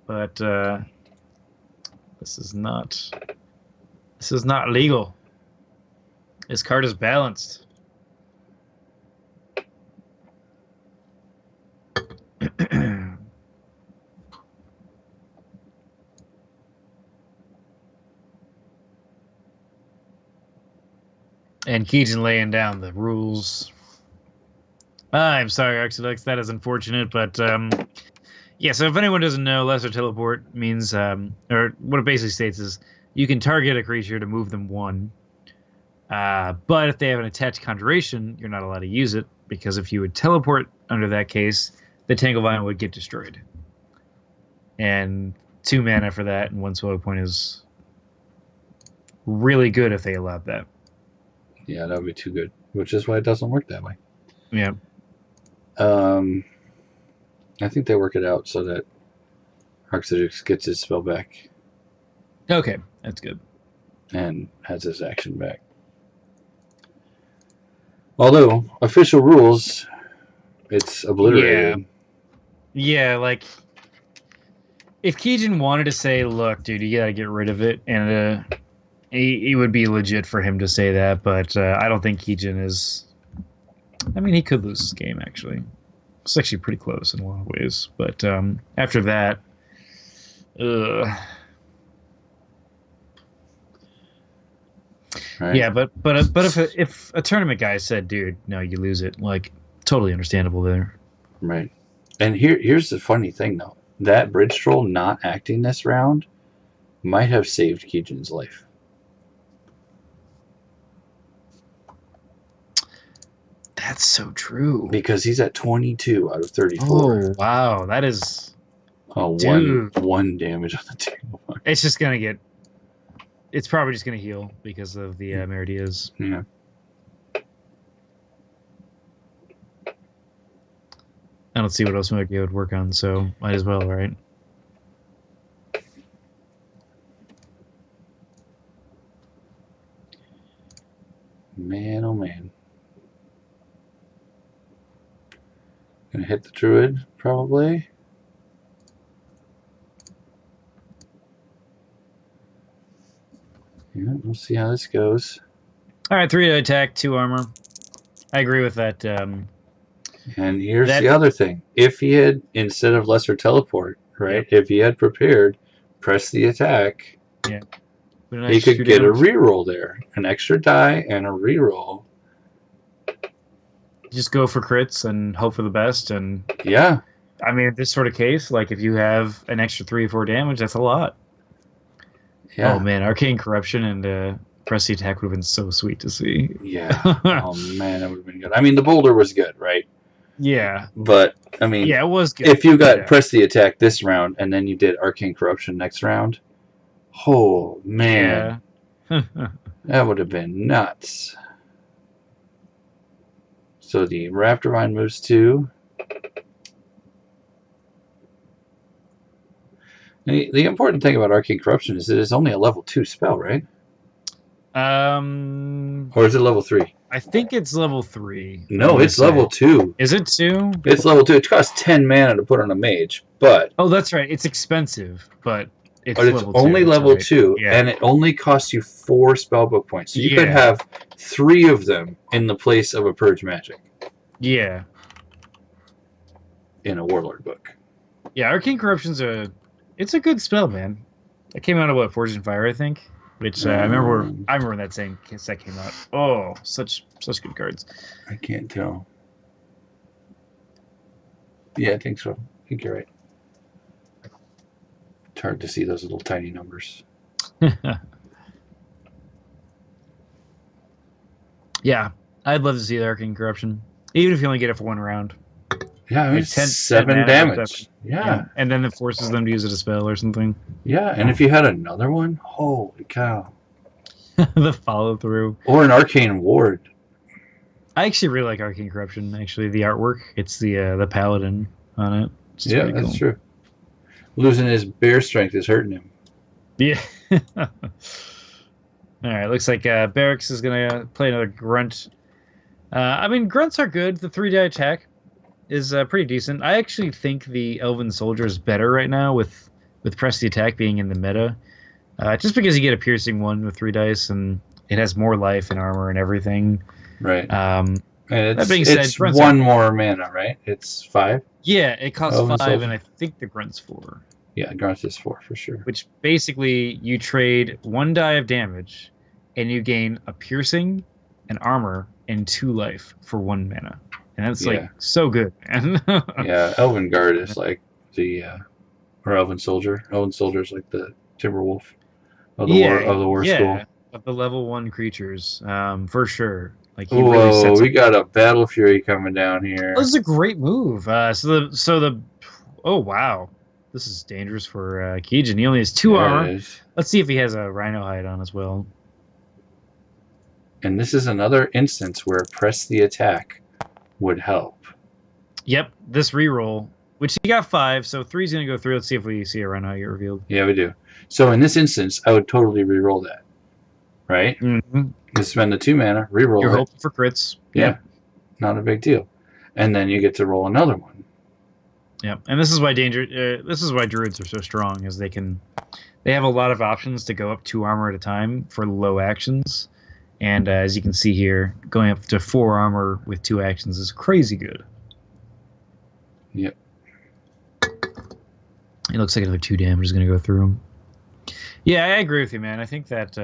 but this is not legal. This card is balanced. And Keejchen laying down the rules. I'm sorry, Arxiducs. That is unfortunate, but yeah. So if anyone doesn't know, lesser teleport means, or what it basically states is, you can target a creature to move them 1. But if they have an attached conjuration, you're not allowed to use it, because if you would teleport under that case, the Tanglevine would get destroyed. And 2 mana for that and 1 solo point is really good if they allowed that. Yeah, that would be too good, which is why it doesn't work that way. Yeah. I think they work it out so that Arxiducs gets his spell back. Okay, that's good. And has his action back. Although, official rules, it's obliterated. Yeah, like, if Keejchen wanted to say, look, dude, you gotta get rid of it, and it would be legit for him to say that, but I don't think Keejchen is I mean, he could lose this game, actually. It's actually pretty close in a lot of ways. But after that, Right? yeah, but if a tournament guy said, "Dude, no, you lose it," like totally understandable there. Right. And here's the funny thing, though. That bridge troll not acting this round might have saved Keejchen's life. That's so true. Because he's at 22 out of 34. Oh, wow. That is... one damage on the table. It's just going to get... It's probably just going to heal because of the Meridias. Yeah. I don't see what else Mogi would work on, so might as well, right? Man, oh man. Gonna hit the Druid, probably. Yeah, we'll see how this goes. All right, 3 attack, 2 armor. I agree with that. And here's the other thing. If he had, instead of lesser teleport, right, if he had prepared, press the attack, he could get a reroll there. An extra die and a reroll. Just go for crits and hope for the best. And yeah. I mean, in this sort of case, like if you have an extra 3 or 4 damage, that's a lot. Yeah. Oh, man. Arcane Corruption and press the attack would have been so sweet to see. Yeah. Oh, man, that would have been good. I mean, the boulder was good, right? Yeah. But, I mean, yeah, it was good. If you got press the attack this round and then you did Arcane Corruption next round, oh, man. Yeah. That would have been nuts. So the Raptor Vine moves 2. The important thing about Arcane Corruption is that it's only a level 2 spell, right? Or is it level 3? I think it's level 3. No, it's level 2. Is it 2? It's level 2. It costs 10 mana to put on a mage, but... Oh, that's right. It's expensive, but it's only level 2, and it only costs you 4 spellbook points. So you could have 3 of them in the place of a Purge Magic. Yeah. In a Warlord book. Yeah, Arcane Corruption's it's a good spell, man. It came out of Forged in Fire, I think. Which I remember when that same set came out. Oh, such good cards. I can't tell. Yeah, I think so. I think you're right. It's hard to see those little tiny numbers. Yeah, I'd love to see the Arcane Corruption, even if you only get it for 1 round. Yeah, I mean, 7 damage. Yeah. And then it forces them to use it as a spell or something. Yeah, and if you had another one, holy cow. The follow through. Or an Arcane Ward. I actually really like Arcane Corruption, actually. The artwork. It's the paladin on it. Yeah, that's true. Losing his bear strength is hurting him. Yeah. Alright, looks like Barracks is going to play another Grunt. I mean, Grunts are good. The 3-die attack is pretty decent. I actually think the Elven Soldier is better right now with Press the Attack being in the meta. Just because you get a piercing 1 with 3 dice and it has more life and armor and everything. Right. And that being said, it's 1 more mana, right? It's 5? Yeah, it costs 5 and I think the Grunt's 4. Yeah, Grunt is 4 for sure. Which basically you trade 1 die of damage and you gain a piercing, an armor, and 2 life for 1 mana. And that's like so good, man. Yeah, Elven Guard is like or Elven Soldier. Elven Soldier is like the Timberwolf of the war school. Of the level 1 creatures, for sure. Like he Whoa, really sets we got a Battle Fury coming down here. This is a great move. Oh wow, this is dangerous for Keejchen. He only has 2 armor. Let's see if he has a Rhino hide on as well. And this is another instance where Press the Attack would help. Yep, this reroll, which he got 5, so 3's gonna go through. Let's see if we see a Rhino hide get revealed. Yeah, we do. So in this instance, I would totally reroll that. Right? Mm-hmm. You spend the 2 mana, reroll You're hoping for crits. Yeah. Not a big deal. And then you get to roll another one. Yeah, and this is why Druids are so strong, is they have a lot of options to go up 2 armor at a time for low actions, And as you can see here, going up to 4 armor with 2 actions is crazy good. Yep. It looks like another 2 damage is going to go through him. Yeah, I agree with you, man. I think that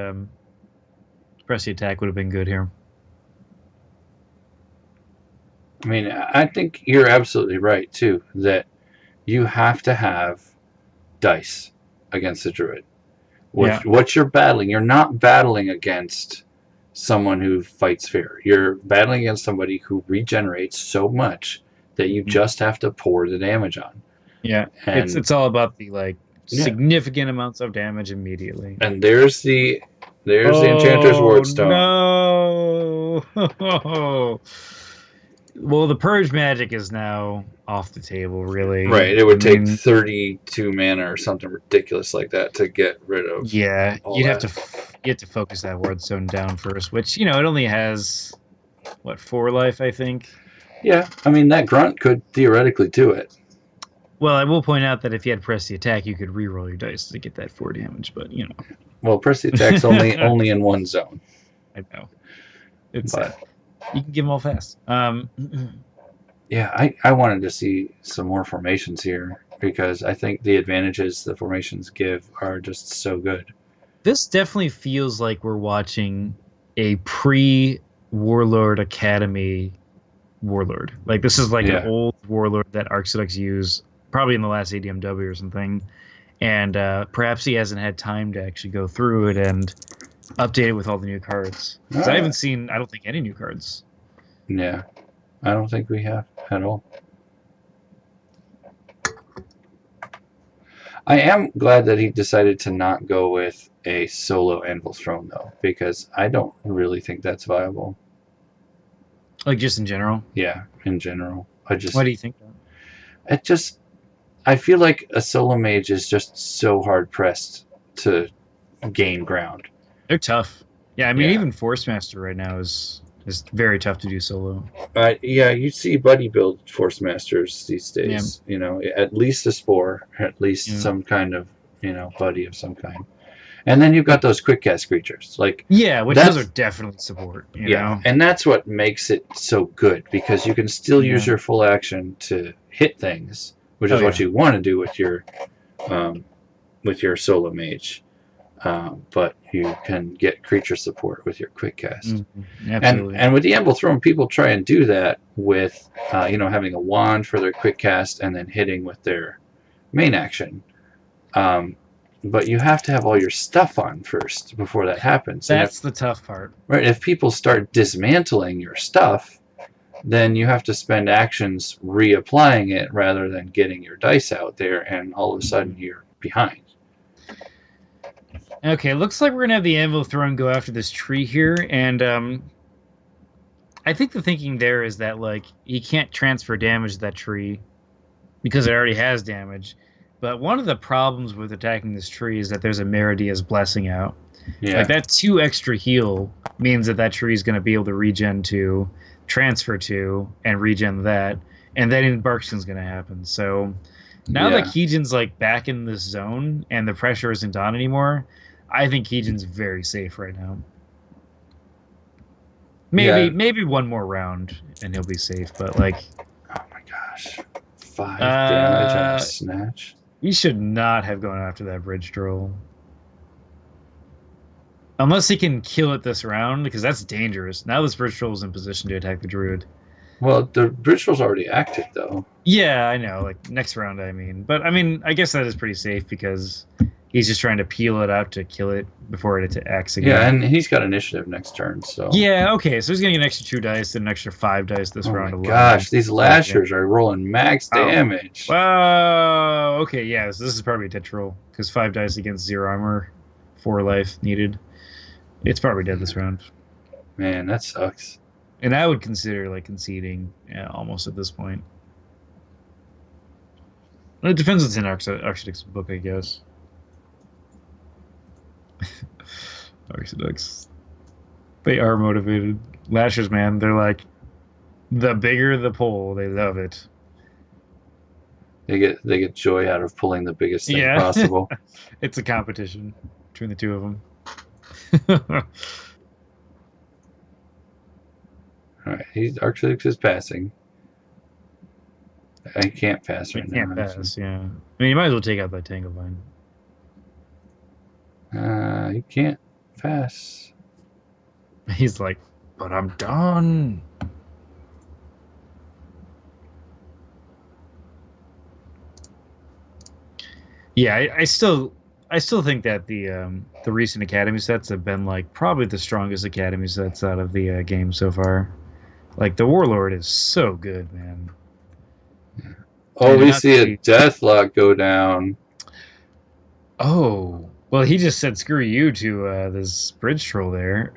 press the attack would have been good here. I mean, I think you're absolutely right, too, that you have to have dice against the Druid. What you're battling, you're not battling against someone who fights fair. You're battling against somebody who regenerates so much that you just have to pour the damage on. Yeah, and it's all about the significant amounts of damage immediately. And there's the Enchanter's Wardstone. No. Well, the Purge magic is now off the table, really. Right, it would take 32 mana or something ridiculous like that to get rid of. Yeah, you have to focus that Wardstone down first, which it only has 4 life, I think. Yeah, I mean that grunt could theoretically do it. Well, I will point out that if you had pressed the attack, you could re-roll your dice to get that 4 damage, but Well, press the attack's only in one zone. I know. You can give them all fast. Yeah, I wanted to see some more formations here because I think the advantages the formations give are just so good. This definitely feels like we're watching a pre-Warlord Academy Warlord. Like this is an old Warlord that Arxiducs use, probably in the last ADMW or something, and perhaps he hasn't had time to actually go through it and update it with all the new cards. Because I haven't seen, I don't think, any new cards. Yeah, I don't think we have at all. I am glad that he decided to not go with a solo Anvil throne, though, because I don't really think that's viable. Like, just in general? Yeah, in general. Why do you think that? I feel like a solo mage is just so hard-pressed to gain ground. They're tough. Yeah, I mean, even Force Master right now is very tough to do solo. Yeah, you see buddy build Force Masters these days. Yeah. At least a Spore, at least some kind of, buddy of some kind. And then you've got those quick cast creatures. Which those are definitely support. You know? And that's what makes it so good, because you can still use your full action to hit things, which is what you want to do with your solo mage. But you can get creature support with your quick cast. Absolutely. And with the Anvil Throne, people try and do that with having a wand for their quick cast and then hitting with their main action. But you have to have all your stuff on first before that happens. That's the tough part. Right. If people start dismantling your stuff, then you have to spend actions reapplying it rather than getting your dice out there, and all of a sudden you're behind. Okay, looks like we're gonna have the Anvil Throne go after this tree here, and I think the thinking there is that he can't transfer damage to that tree because it already has damage. But one of the problems with attacking this tree is that there's a Meridia's Blessing out. Yeah. That 2 extra heal means that tree is going to be able to regen to, transfer to, and regen that, and then Embarkson's going to happen. So now that Keejchen's back in this zone and the pressure isn't on anymore, I think Keejchen's very safe right now. Maybe one more round and he'll be safe, but oh my gosh. 5 damage on a snatch. We should not have gone after that bridge troll. Unless he can kill it this round, because that's dangerous. Now this bridge troll is in position to attack the Druid. Well, the bridge troll's already active, though. Yeah, I know. Next round, I mean. But, I guess that is pretty safe, because he's just trying to peel it out to kill it before it acts again. Yeah, and he's got initiative next turn, so... Yeah, okay, so he's getting an extra 2 dice and an extra 5 dice this round alone. Oh my gosh, these Lashers are rolling max damage. Wow, okay, yeah, so this is probably a dead troll, because 5 dice against 0 armor, 4 life needed. It's probably dead this round. Man, that sucks. And I would consider conceding almost at this point. Well, it depends what's in Arxiducs' book, I guess. Arxiducs. They are motivated. Lashers, man, they're the bigger the pull, they love it. They get joy out of pulling the biggest thing possible. It's a competition between the two of them. Alright, Arxiducs is passing. I can't pass You right now, can't actually. pass, yeah. I mean, you might as well take out that Tanglevine. You can't pass. He's like, but I'm done. Yeah, I still think that the recent Academy sets have been like probably the strongest Academy sets out of the game so far. Like the Warlord is so good, man. Oh, And we not see a the deathlock go down. oh well, he just said screw you to this bridge troll there.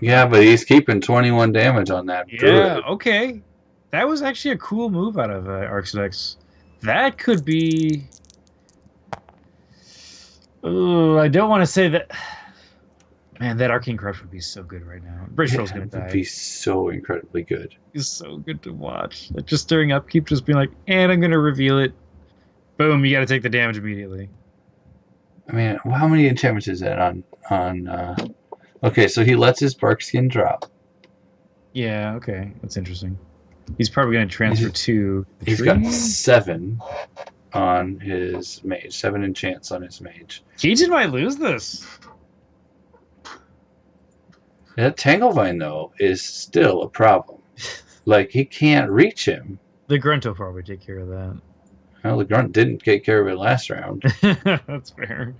Yeah, but he's keeping 21 damage on that Yeah, Druid. okay, that was actually a cool move out of Arxiducs. That could be. Oh, I don't want to say that. Man, that Arcane Crush would be so good right now. Bridge Troll's Yeah, gonna it would die. be so incredibly good. It's so good to watch. Like just stirring up, keep just being like, and I'm gonna reveal it. Boom, you gotta take the damage immediately. I mean, how many enchantments is that on? Okay, so he lets his bark skin drop. Yeah, okay. That's interesting. He's probably gonna transfer to the He's tree. got 7 on his mage. 7 enchants on his mage. Keejchen might lose this. That Tanglevine, though, is still a problem. Like, he can't reach him. The Grunt will probably take care of that. Well, the Grunt didn't take care of it last round. That's fair.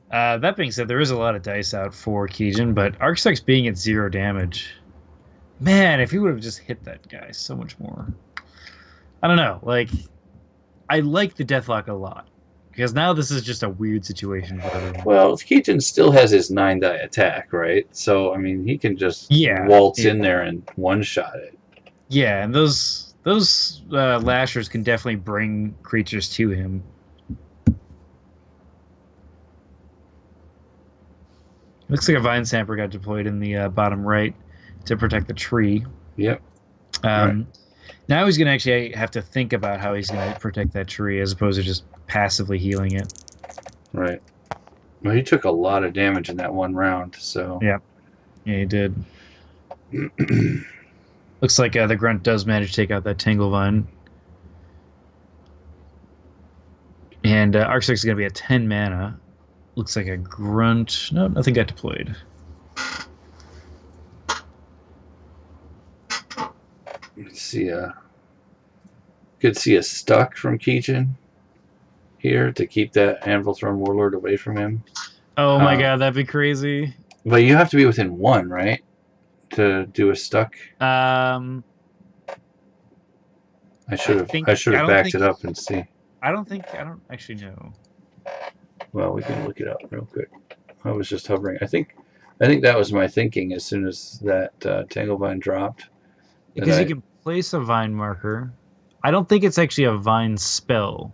That being said, there is a lot of dice out for Keejchen, but Architects being at 0 damage. Man, if he would have just hit that guy so much more. I don't know. Like, I like the Deathlock a lot. Because now this is just a weird situation for everyone. Well, Keejchen still has his 9-die attack, right? So, I mean, he can just Yeah, waltz yeah. in there and one-shot it. Yeah, and those lashers can definitely bring creatures to him. Looks like a Vine Samper got deployed in the bottom right to protect the tree. Yep. Right. Now he's going to actually have to think about how he's going to protect that tree as opposed to just passively healing it. Right. Well, he took a lot of damage in that one round, so... Yeah. Yeah, he did. Looks like the Grunt does manage to take out that Tanglevine. And Arctic is going to be at 10 mana. Looks like a Grunt. No, nothing got deployed. Let's see. Could see a stuck from Keejchen here to keep that Anvil Thrown Warlord away from him. Oh my god, that'd be crazy. But you have to be within 1, right? To do a stuck. I should have backed it up and see. I don't actually know. Well, we can look it up real quick. I was just hovering. I think that was my thinking as soon as that Tanglevine dropped. Because you can place a vine marker. I don't think it's actually a vine spell.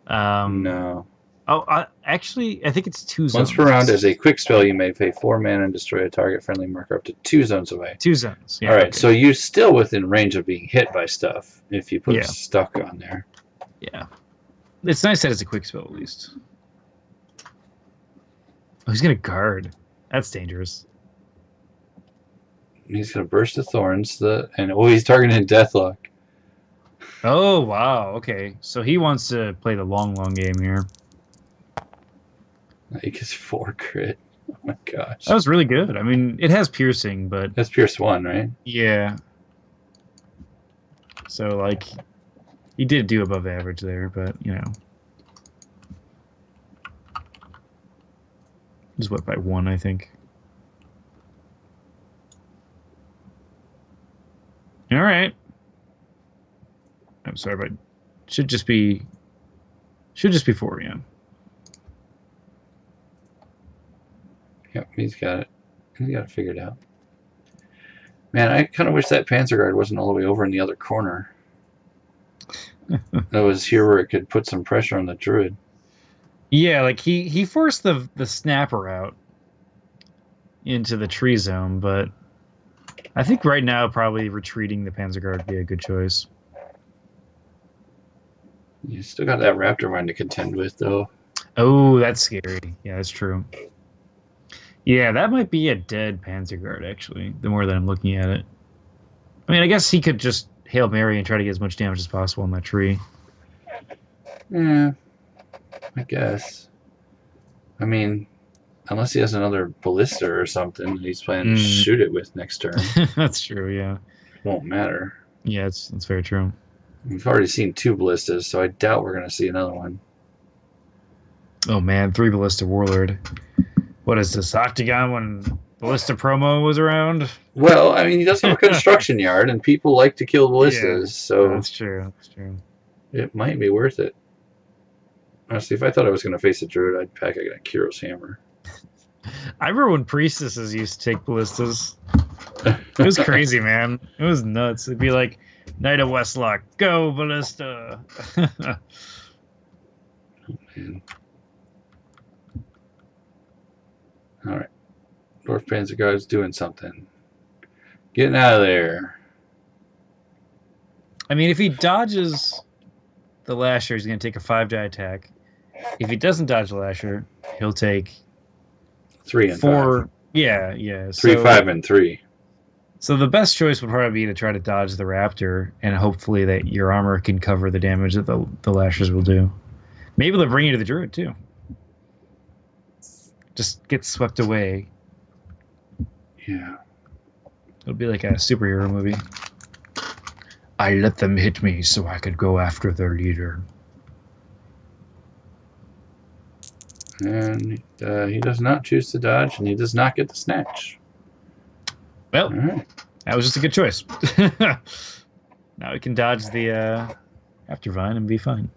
No. Oh, actually, I think it's 2 zones. Once per round, as a quick spell, you may pay 4 mana and destroy a target friendly marker up to 2 zones away. 2 zones. Yeah, all right, so you're still within range of being hit by stuff if you put stuck on there. Yeah. It's nice that it's a quick spell, at least. Oh, he's going to guard. That's dangerous. He's going to burst the thorns, he's targeting Deathlock. Oh, wow. Okay. So he wants to play the long game here. He gets 4 crit. Oh my gosh. That was really good. I mean, it has piercing, but... That's pierce 1, right? Yeah. So, like, he did do above average there, but, you know. Just went by 1, I think. All right. I'm sorry, but should just be 4, yeah. Yep, he's got it. He's got it figured out. Man, I kind of wish that Panzer Guard wasn't all the way over in the other corner. That was here where it could put some pressure on the Druid. Yeah, like he forced the Snapper out into the tree zone, but I think right now probably retreating the Panzer Guard would be a good choice. You still got that Raptor Mine to contend with, though. Oh, that's scary. Yeah, that's true. Yeah, that might be a dead Panzer Guard, actually, the more that I'm looking at it. I mean, I guess he could just Hail Mary and try to get as much damage as possible on that tree. Yeah, I guess. I mean, unless he has another ballista or something that he's planning to shoot it with next turn. That's true, yeah. It won't matter. Yeah, that's very true. We've already seen 2 ballistas, so I doubt we're going to see another one. Oh man, 3 Ballista Warlord. What is this, Octagon when Ballista promo was around? Well, I mean, he does have a construction yard, and people like to kill ballistas, so that's true. That's true. it might be worth it. Honestly, if I thought I was going to face a Druid, I'd pack a Kyros hammer. I remember when Priestesses used to take ballistas. It was crazy, man. It was nuts. It'd be like, Knight of Westlock, go ballista. Oh, man. All right. Dwarf Panzer Guard's doing something. Getting out of there. I mean, if he dodges the Lasher, he's going to take a 5-die attack. If he doesn't dodge the Lasher, he'll take 3 and 4. 5. Yeah. 3, 5, and 3. So the best choice would probably be to try to dodge the Raptor, and hopefully that your armor can cover the damage that the Lashers will do. Maybe they'll bring you to the Druid, too. Just get swept away. Yeah. It'll be like a superhero movie. I let them hit me so I could go after their leader. And he does not choose to dodge, and he does not get the snatch. Well, All right. that was just a good choice. Now we can dodge the Aftervine and be fine.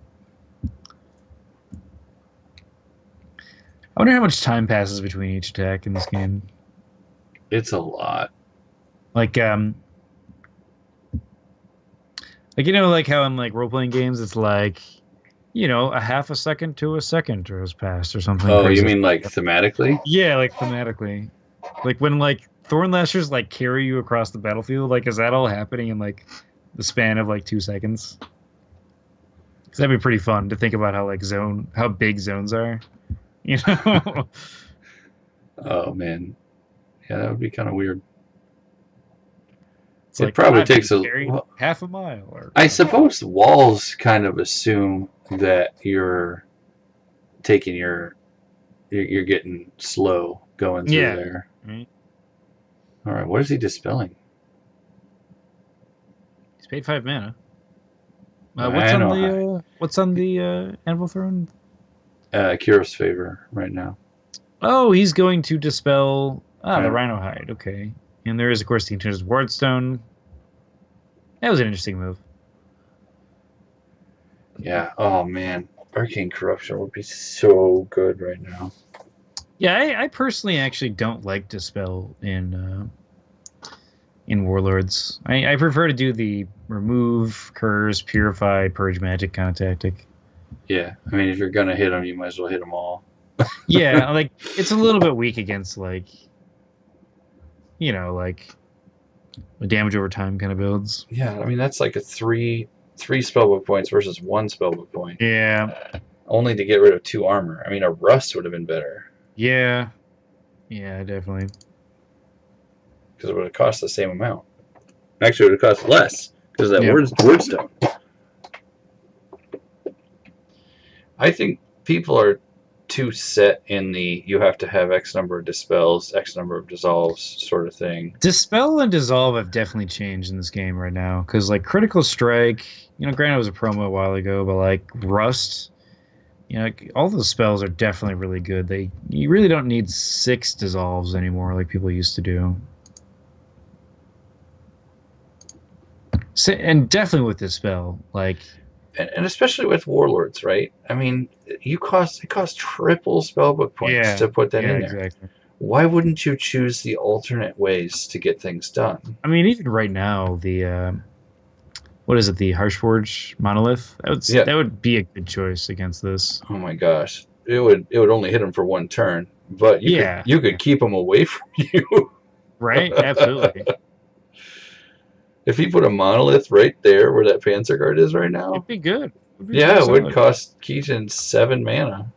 I wonder how much time passes between each attack in this game. It's a lot. Like you know, like how in like role-playing games, it's like, you know, a half a second to a second has passed or something. Oh, crazy. you mean like thematically? Yeah, like thematically. Like when like Thorn Lashers like carry you across the battlefield, like is that all happening in like the span of like 2 seconds? Cause that'd be pretty fun to think about how big zones are. You know? Oh man, yeah, that would be kind of weird. It's It like probably takes half a mile. I suppose walls kind of assume that you're taking you're getting slow going through there. Right. All right, what is he dispelling? He's paid 5 mana. What's on the Anvil Throne? Kyros favor right now. Oh, he's going to dispel the Rhino Hide. Okay, and there is of course the Enchanter's Wardstone. That was an interesting move. Yeah. Oh man, Arcane Corruption would be so good right now. Yeah, I personally actually don't like dispel in Warlords. I prefer to do the remove, curse, purify, purge magic kind of tactic. Yeah, I mean, if you're gonna hit them, you might as well hit them all. Yeah, like it's a little bit weak against like, you know, like damage over time kind of builds. Yeah, I mean that's like a three spellbook points versus 1 spellbook point. Yeah. Only to get rid of 2 armor. I mean, a rust would have been better. Yeah, definitely. Because it would have cost the same amount. Actually, it would have cost less because of that wordstone. I think people are too set in the you have to have X number of dispels, X number of dissolves sort of thing. Dispel and dissolve have definitely changed in this game right now because like critical strike, you know, granted it was a promo a while ago, but like rust, you know, like, all those spells are definitely really good. You really don't need 6 dissolves anymore like people used to do. So, and definitely with this spell, like. And especially with Warlords, right? I mean, it costs triple spellbook points to put that in there. Exactly. Why wouldn't you choose the alternate ways to get things done? I mean, even right now, the what is it? The Harshforge Monolith. That would be a good choice against this. Oh my gosh, it would only hit him for 1 turn, but you could keep him away from you. Right? Absolutely. If he put a monolith right there where that Panzer Guard is right now, it'd be good. It would cost Keejchen 7 mana.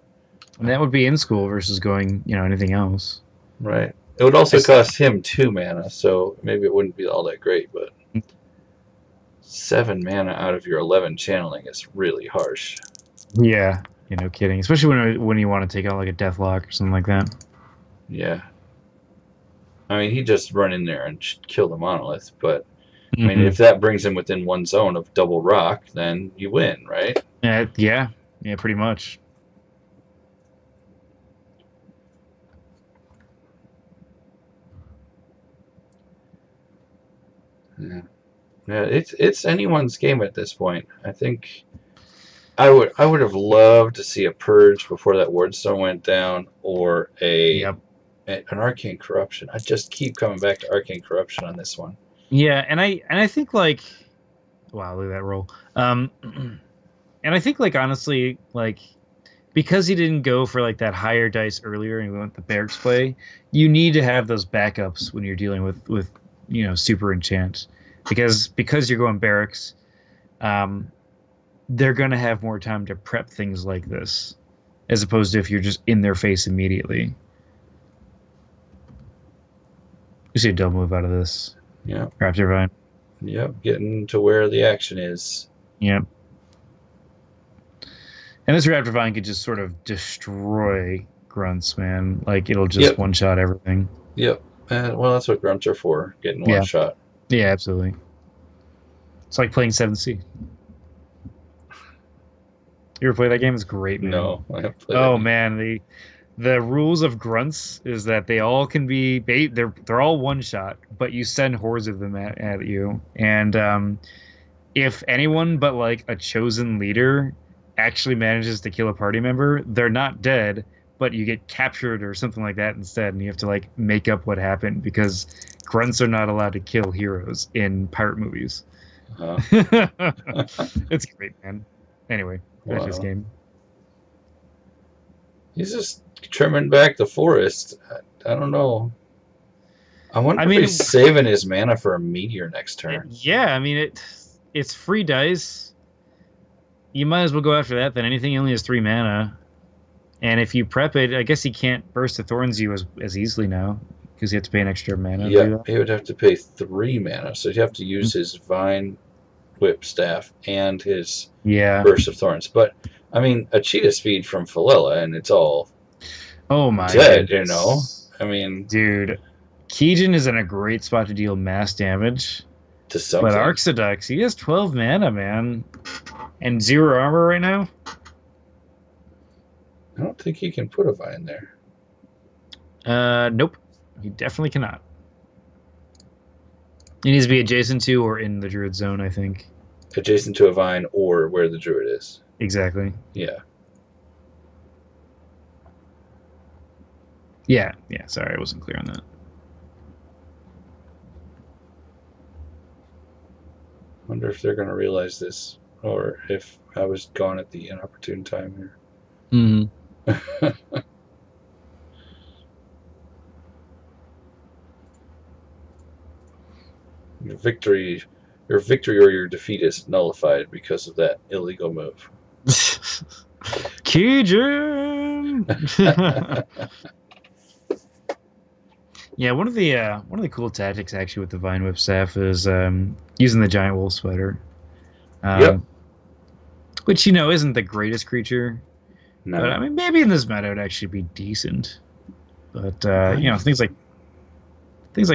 And that would be in school versus going, you know, anything else. Right. It would also cost him 2 mana, so maybe it wouldn't be all that great, but 7 mana out of your 11 channeling is really harsh. Yeah, no kidding. Especially when you want to take out like a Deathlock or something like that. Yeah. I mean, he just run in there and kill the monolith, but I mean, Mm-hmm. if that brings him within 1 zone of double rock, then you win, right? Yeah, pretty much. Yeah. Yeah, it's anyone's game at this point. I think I would have loved to see a purge before that wardstone went down, or Yep. an arcane corruption. I just keep coming back to arcane corruption on this one. Yeah, and I think like, wow, look at that roll. And I think like honestly, like because he didn't go for like that higher dice earlier and we went the barracks play, you need to have those backups when you're dealing with super enchant, because you're going barracks, um, they're gonna have more time to prep things like this, as opposed to if you're just in their face immediately. You see a double move out of this. Yeah. Raptor Vine. Yep. Getting to where the action is. Yep. And this Raptor Vine could just sort of destroy grunts, man. Like it'll just Yep. one shot everything. Yep. Well, that's what grunts are for, getting one Yeah. shot. Yeah, absolutely. It's like playing 7C. You ever play that game? It's great, man. No, I haven't played Oh it. man, the rules of grunts is that they all can be they're all one shot, but you send hordes of them at you, and if anyone but like a chosen leader actually manages to kill a party member, they're not dead, but you get captured or something like that instead, and you have to like make up what happened because grunts are not allowed to kill heroes in pirate movies. Uh, It's great, man. Anyway, finish this wow. game. He's just trimming back the forest. I don't know. I wonder I if mean, he's saving his mana for a meteor next turn. yeah, I mean it's free dice. You might as well go after that than anything. He only has 3 mana, and if you prep it, I guess he can't burst the thorns you as easily now because you have to pay an extra mana to Yeah, do that. he would have to pay 3 mana, so he'd have to use his Vine Whip Staff and his Yeah. Burst of Thorns. But, I mean, a cheetah speed from Philella, and it's all Oh my dead, goodness. I mean, Dude, Keejchen is in a great spot to deal mass damage, to but something. Arxiducs, he has 12 mana, man, and 0 armor right now. I don't think he can put a Vine there. Nope, he definitely cannot. He needs to be adjacent to or in the Druid zone, I think. Adjacent to a Vine or where the Druid is. Exactly. Yeah. Yeah. Sorry, I wasn't clear on that. Wonder if they're going to realize this, or if I was gone at the inopportune time here. Mm-hmm. Your victory or your defeat is nullified because of that illegal move. Keejchen. Yeah, one of the cool tactics actually with the Vine Whip Staff is using the giant wolf spider. Yep. Which isn't the greatest creature, No. but I mean maybe in this meta it would actually be decent. But things like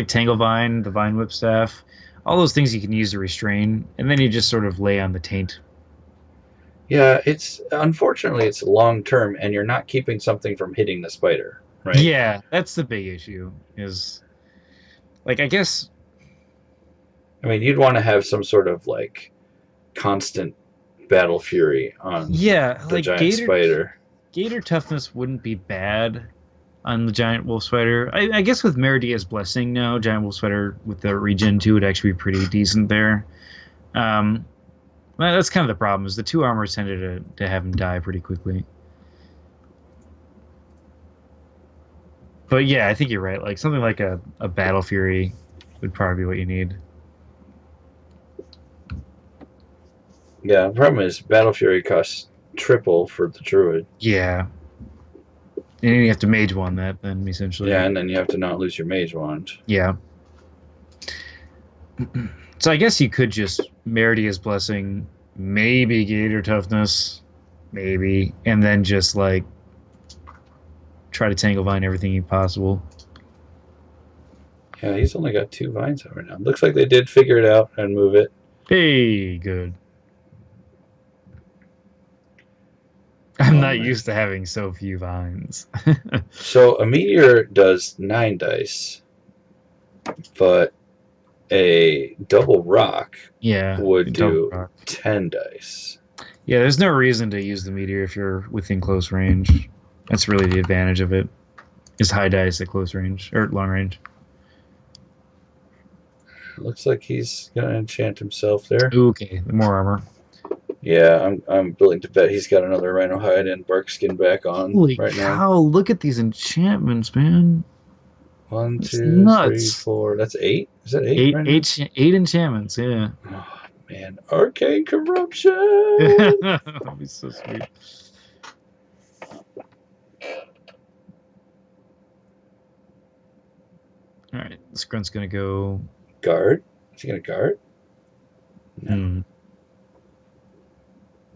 Tanglevine, the Vine Whip Staff, all those things you can use to restrain, and then you just sort of lay on the taint. Yeah, unfortunately it's long term, and you're not keeping something from hitting the spider, right? Yeah, that's the big issue. Is like I guess. I mean, you'd want to have some sort of like constant battle fury on the like giant spider. Gator toughness wouldn't be bad on the giant wolf spider. I guess with Meridia's blessing now, giant wolf spider with the regen 2 would actually be pretty decent there. That's kind of the problem, is the 2 armors tended to have him die pretty quickly. But yeah, I think you're right. Like something like a Battle Fury would probably be what you need. Yeah, the problem is Battle Fury costs triple for the Druid. Yeah. And you have to mage one that then essentially. Yeah, and then you have to not lose your mage wand. Yeah. So I guess you could just Meridia's Blessing, maybe Gator Toughness, maybe, and then just like try to Tangle Vine everything possible. Yeah, he's only got 2 vines over now. Looks like they did figure it out and move it. Hey, good. I'm not man. used to having so few vines. So a meteor does 9 dice, but a double rock would do rock. 10 dice. Yeah, there's no reason to use the meteor if you're within close range. That's really the advantage of it. Is high dice at close range or long range. Looks like he's gonna enchant himself there. Okay, more armor. Yeah, I'm willing to bet he's got another rhino hide and bark skin back on Holy right cow, now. look at these enchantments, man. 1, That's 2, nuts. 3, 4. That's 8. Is that 8? Eight enchantments. Yeah. Oh man, Arcane Corruption. That'd be so sweet. All right, this grunt's gonna go Guard. Is he gonna guard? No.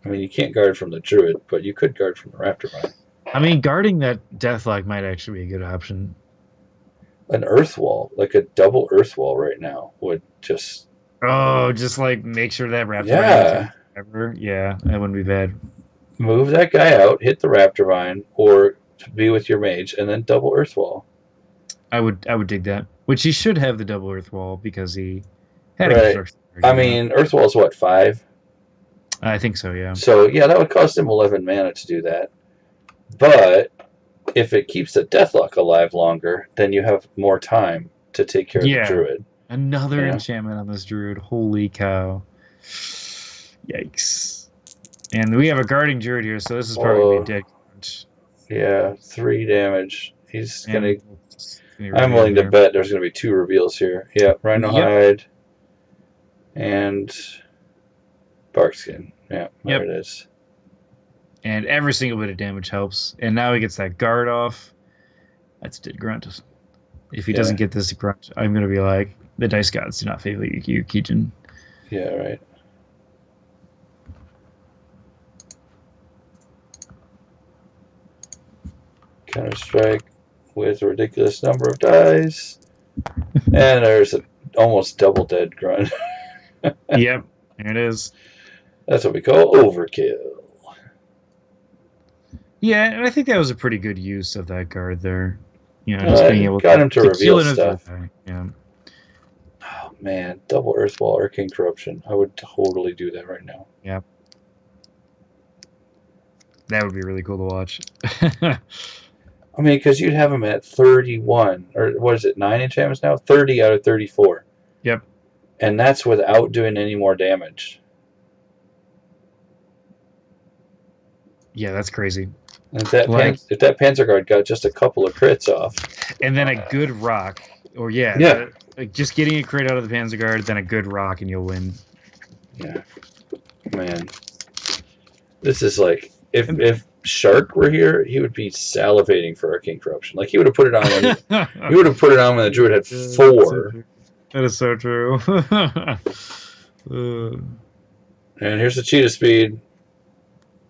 I mean, you can't guard from the Druid, but you could guard from the Raptor Vine. I mean, guarding that Deathlock might actually be a good option. An Earth Wall, like a double Earth Wall right now, would just... Oh, just like make sure that Raptor Vine ever. Yeah, that wouldn't be bad. Move that guy out, hit the Raptor Vine, or be with your mage, and then double Earth Wall. I would dig that. Which he should have the double Earth Wall because he had a construction. I mean, Earth Wall is what, 5? I think so, yeah. So, yeah, that would cost him 11 mana to do that. But if it keeps the Deathlock alive longer, then you have more time to take care of the Druid. Another enchantment on this Druid. Holy cow. Yikes. And we have a guarding Druid here, so this is probably going to be a dead crunch. Yeah, 3 damage. He's going to... I'm willing to bet there's going to be 2 reveals here. Yeah, Rhino Hide and Barkskin. Yeah, there it is. And every single bit of damage helps. And now he gets that guard off. That's dead grunt. If he doesn't get this grunt, I'm going to be like, the dice gods do not favor you, Keejchen. Yeah, right. Counter strike with a ridiculous number of dice. And there's an almost double dead grunt. Yep, there it is. That's what we call overkill. Yeah, and I think that was a pretty good use of that guard there. You know, just being able got him to reveal stuff. Yeah. Oh man, double Earth Wall, Arcane Corruption. I would totally do that right now. Yeah. That would be really cool to watch. I mean, because you'd have him at 31, or what is it, 9 enchantments now? 30 out of 34. Yep. And that's without doing any more damage. Yeah, that's crazy. And if that Panzer Guard got just a couple of crits off. And then a good rock. Or like just getting a crit out of the Panzer Guard, then a good rock, and you'll win. Yeah. Man. This is like, if Shark were here, he would be salivating for Arcane Corruption. Like, he would have put it on when the Druid had 4. That is so true. And here's the cheetah speed.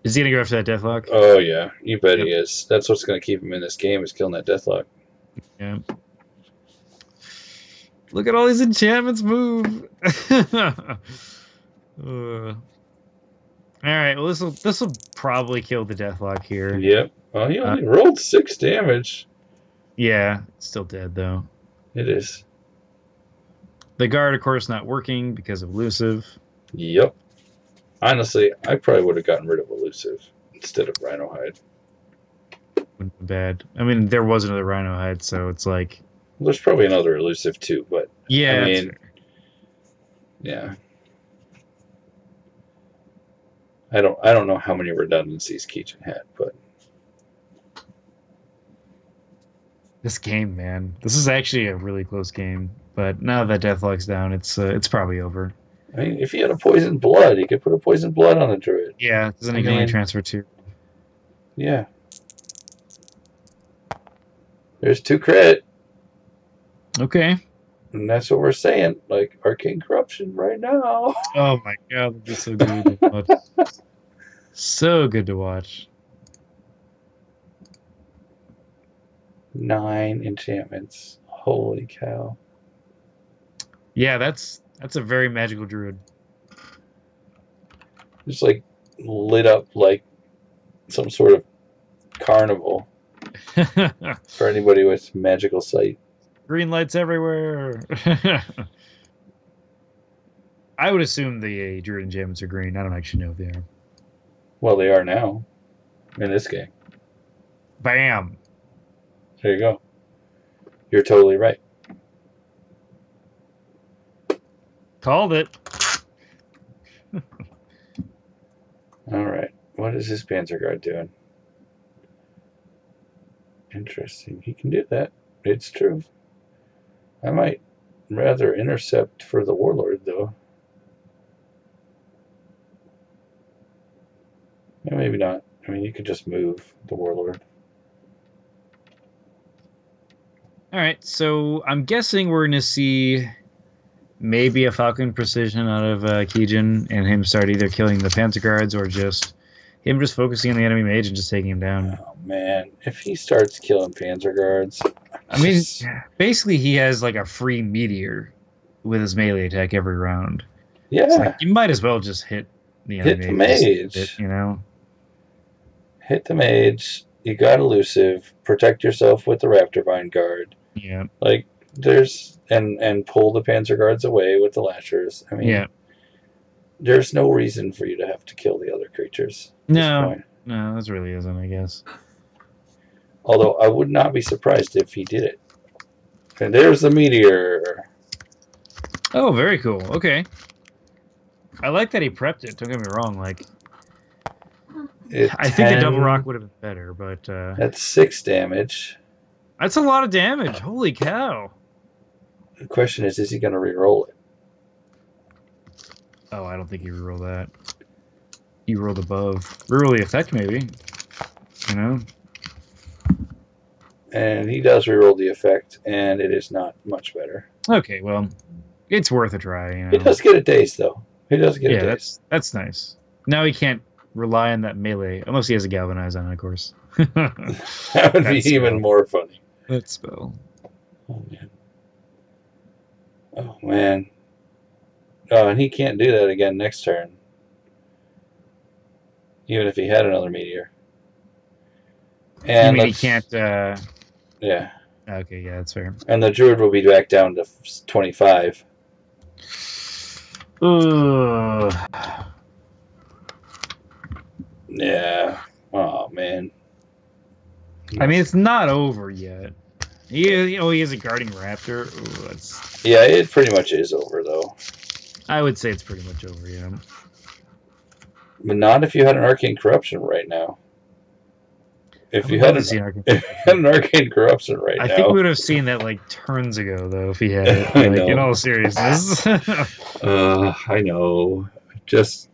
Is he going to go after that Deathlock? Oh, yeah. You bet he is. That's what's going to keep him in this game, is killing that Deathlock. Yeah. Look at all these enchantments move. All right, well, this will probably kill the Deathlock here. Yep. Well, he only rolled 6 damage. Yeah, it's still dead, though. It is. The guard, of course, not working because of elusive. Yep. Honestly, I probably would have gotten rid of elusive instead of Rhino Hide. Wouldn't be bad. I mean, there was another Rhino Hide, so it's like... Well, there's probably another elusive, too, but... Yeah, I mean, yeah. I don't know how many redundancies Keejchen had, but... This game, man. This is actually a really close game. But now that Deathlock's down, it's probably over. I mean, if he had a Poison Blood, he could put a Poison Blood on the Druid. Yeah, doesn't he only transfer 2? Yeah. There's 2 crit. Okay. And that's what we're saying. Like, Arcane Corruption right now. Oh my god, that'd be so good to watch. So good to watch. 9 enchantments. Holy cow. Yeah, that's a very magical druid. Just like lit up like some sort of carnival for anybody with magical sight. Green lights everywhere. I would assume the druid enchantments are green. I don't actually know if they are. Well, they are now in this game. Bam. There you go. You're totally right. Called it. All right. What is this Panzer Guard doing? Interesting. He can do that. It's true. I might rather intercept for the Warlord, though. Yeah, maybe not. I mean, you could just move the Warlord. All right, so I'm guessing we're going to see maybe a Falcon Precision out of Keejchen and him start either killing the Panzer Guards or just him just focusing on the enemy mage and just taking him down. Oh, man. If he starts killing Panzer Guards... I mean, basically he has like a free meteor with his melee attack every round. Yeah. So, like, you might as well just hit the enemy hit the mage. You know? Hit the mage. You got elusive. Protect yourself with the Raptor Vine Guard. Yeah. Like, there's... And pull the Panzer Guards away with the Lashers. I mean... Yeah. There's no reason for you to have to kill the other creatures. No, that really isn't, I guess. Although I would not be surprised if he did it. And there's the meteor. Oh, very cool. Okay. I like that he prepped it. Don't get me wrong. Like, I think the double rock would have been better, but that's 6 damage. That's a lot of damage. Holy cow! The question is he going to re-roll it? Oh, I don't think he rerolled that. He rolled above. Reroll the effect, maybe. You know? And he does re-roll the effect, and it is not much better. Okay, well, it's worth a try. You know? He does get a daze, though. He does get a daze. That's nice. Now he can't rely on that melee, unless he has a galvanize on it, of course. That would be even more funny. That spell. Oh, man. Oh, man. Oh, and he can't do that again next turn. Even if he had another meteor. And you mean he can't... Yeah. Okay, yeah, that's fair. And the Druid will be back down to 25. Yeah. Oh, man. I mean, it's not over yet. He is a guarding raptor. Ooh, that's... Yeah, it pretty much is over, though. I would say it's pretty much over, yeah. But not if you had an Arcane Corruption right now. If you had an Arcane Corruption right now. I think we would have seen that, like, turns ago, though, if he had it. Like, in all seriousness. I know. Just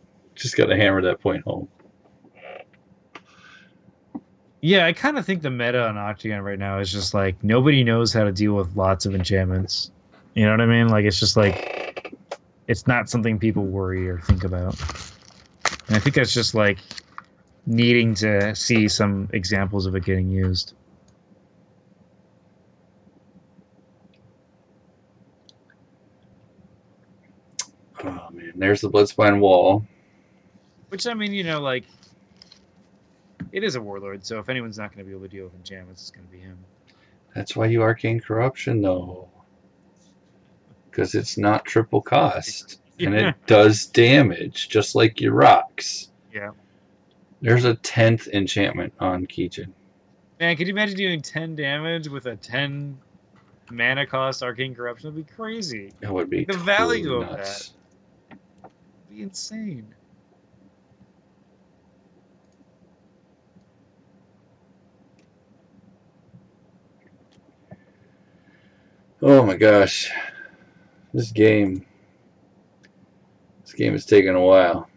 got to hammer that point home. Yeah, I kind of think the meta on Octagon right now is just, like, nobody knows how to deal with lots of enchantments. You know what I mean? Like, it's just, like, it's not something people worry or think about. And I think that's just, like, needing to see some examples of it getting used. Oh, man. There's the Bloodspine Wall. Which, I mean, you know, like, it is a Warlord, so if anyone's not going to be able to deal with enchantments, it's going to be him. That's why you Arcane Corruption, though. Because it's not triple cost. And it does damage, just like your rocks. Yeah. There's a 10th enchantment on Keejchen. Man, could you imagine doing 10 damage with a 10 mana cost Arcane Corruption? That'd be crazy. It would be the value of that. It'd be insane. Oh my gosh. This game is taking a while.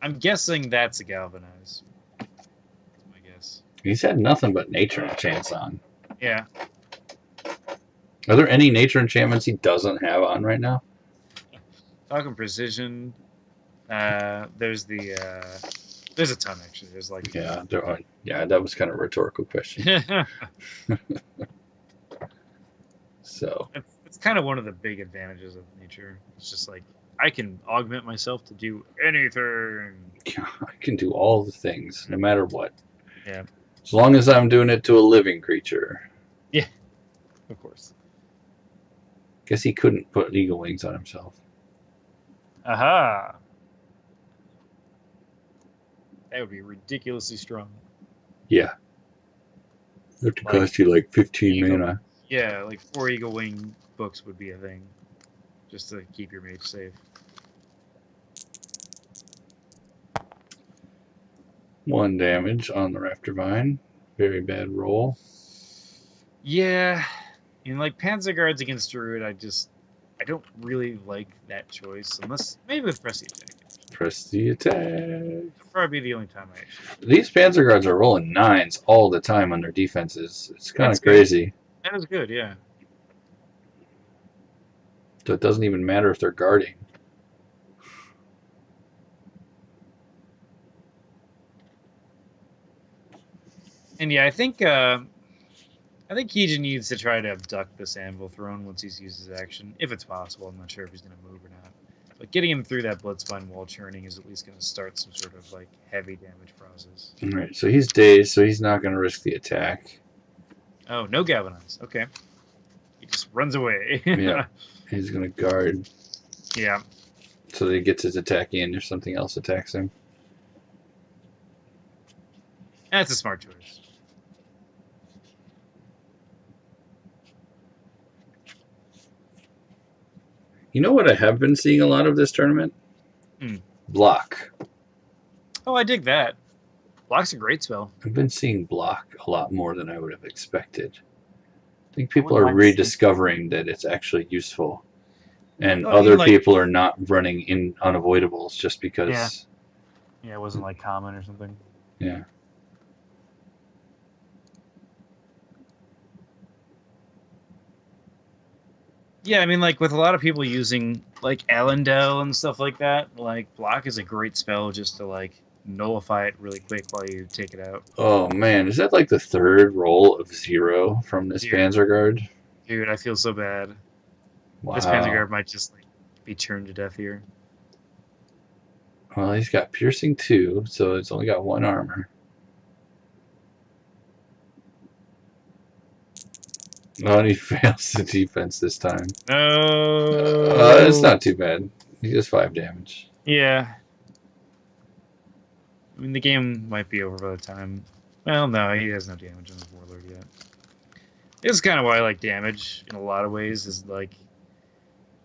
I'm guessing that's a Galvanize. That's my guess. He's had nothing but nature enchants on. Yeah. Are there any nature enchantments he doesn't have on right now? Talking precision. There's a ton actually. There's like Yeah, there are. Yeah, that was kind of a rhetorical question. So it's kind of one of the big advantages of nature. It's just like I can augment myself to do anything. I can do all the things, no matter what. Yeah. As long as I'm doing it to a living creature. Yeah, of course. Guess he couldn't put eagle wings on himself. Aha. That would be ridiculously strong. Yeah. It would Like, cost you like 15 eagle, mana. yeah, like 4 eagle wing books would be a thing, just to keep your mage safe. 1 damage on the Rafter Vine. Very bad roll. Yeah, and like Panzer Guards against Druid, I don't really like that choice, unless maybe with Press the Attack. Press the attack. That'd probably be the only time I actually. These Panzer Guards are rolling 9s all the time on their defenses. It's kind That's of good. crazy. That is good, yeah. So it doesn't even matter if they're guarding. And yeah, I think Keejchen needs to try to abduct this Anvil throne once he's used his action, if it's possible. I'm not sure if he's going to move or not. But getting him through that Blitzvine wall churning is at least going to start some sort of like heavy damage process. All right, so he's dazed, so he's not going to risk the attack. Oh, no Galvanize. Okay. He just runs away. Yeah. He's going to guard. Yeah. So that he gets his attack in if something else attacks him. That's a smart choice. You know what I have been seeing a lot of this tournament? Block. Oh, I dig that. Block's a great spell. I've been seeing block a lot more than I would have expected. I think people are rediscovering that it's actually useful. And other people are not running in unavoidables just because... Yeah, it wasn't like common or something. Yeah. Yeah, I mean, like, with a lot of people using, like, Allendale and stuff like that, like, block is a great spell just to, like, nullify it really quick while you take it out. Oh, man. Is that, like, the 3rd roll of 0 from this Panzer Guard? Dude, I feel so bad. Wow. This Panzer Guard might just, like, be churned to death here. Well, he's got Piercing 2, so it's only got 1 armor. Oh, and he fails the defense this time. No. It's not too bad. He does 5 damage. Yeah. I mean, the game might be over by the time... Well, no, he has no damage on his Warlord yet. This is kind of why I like damage, in a lot of ways, is, like,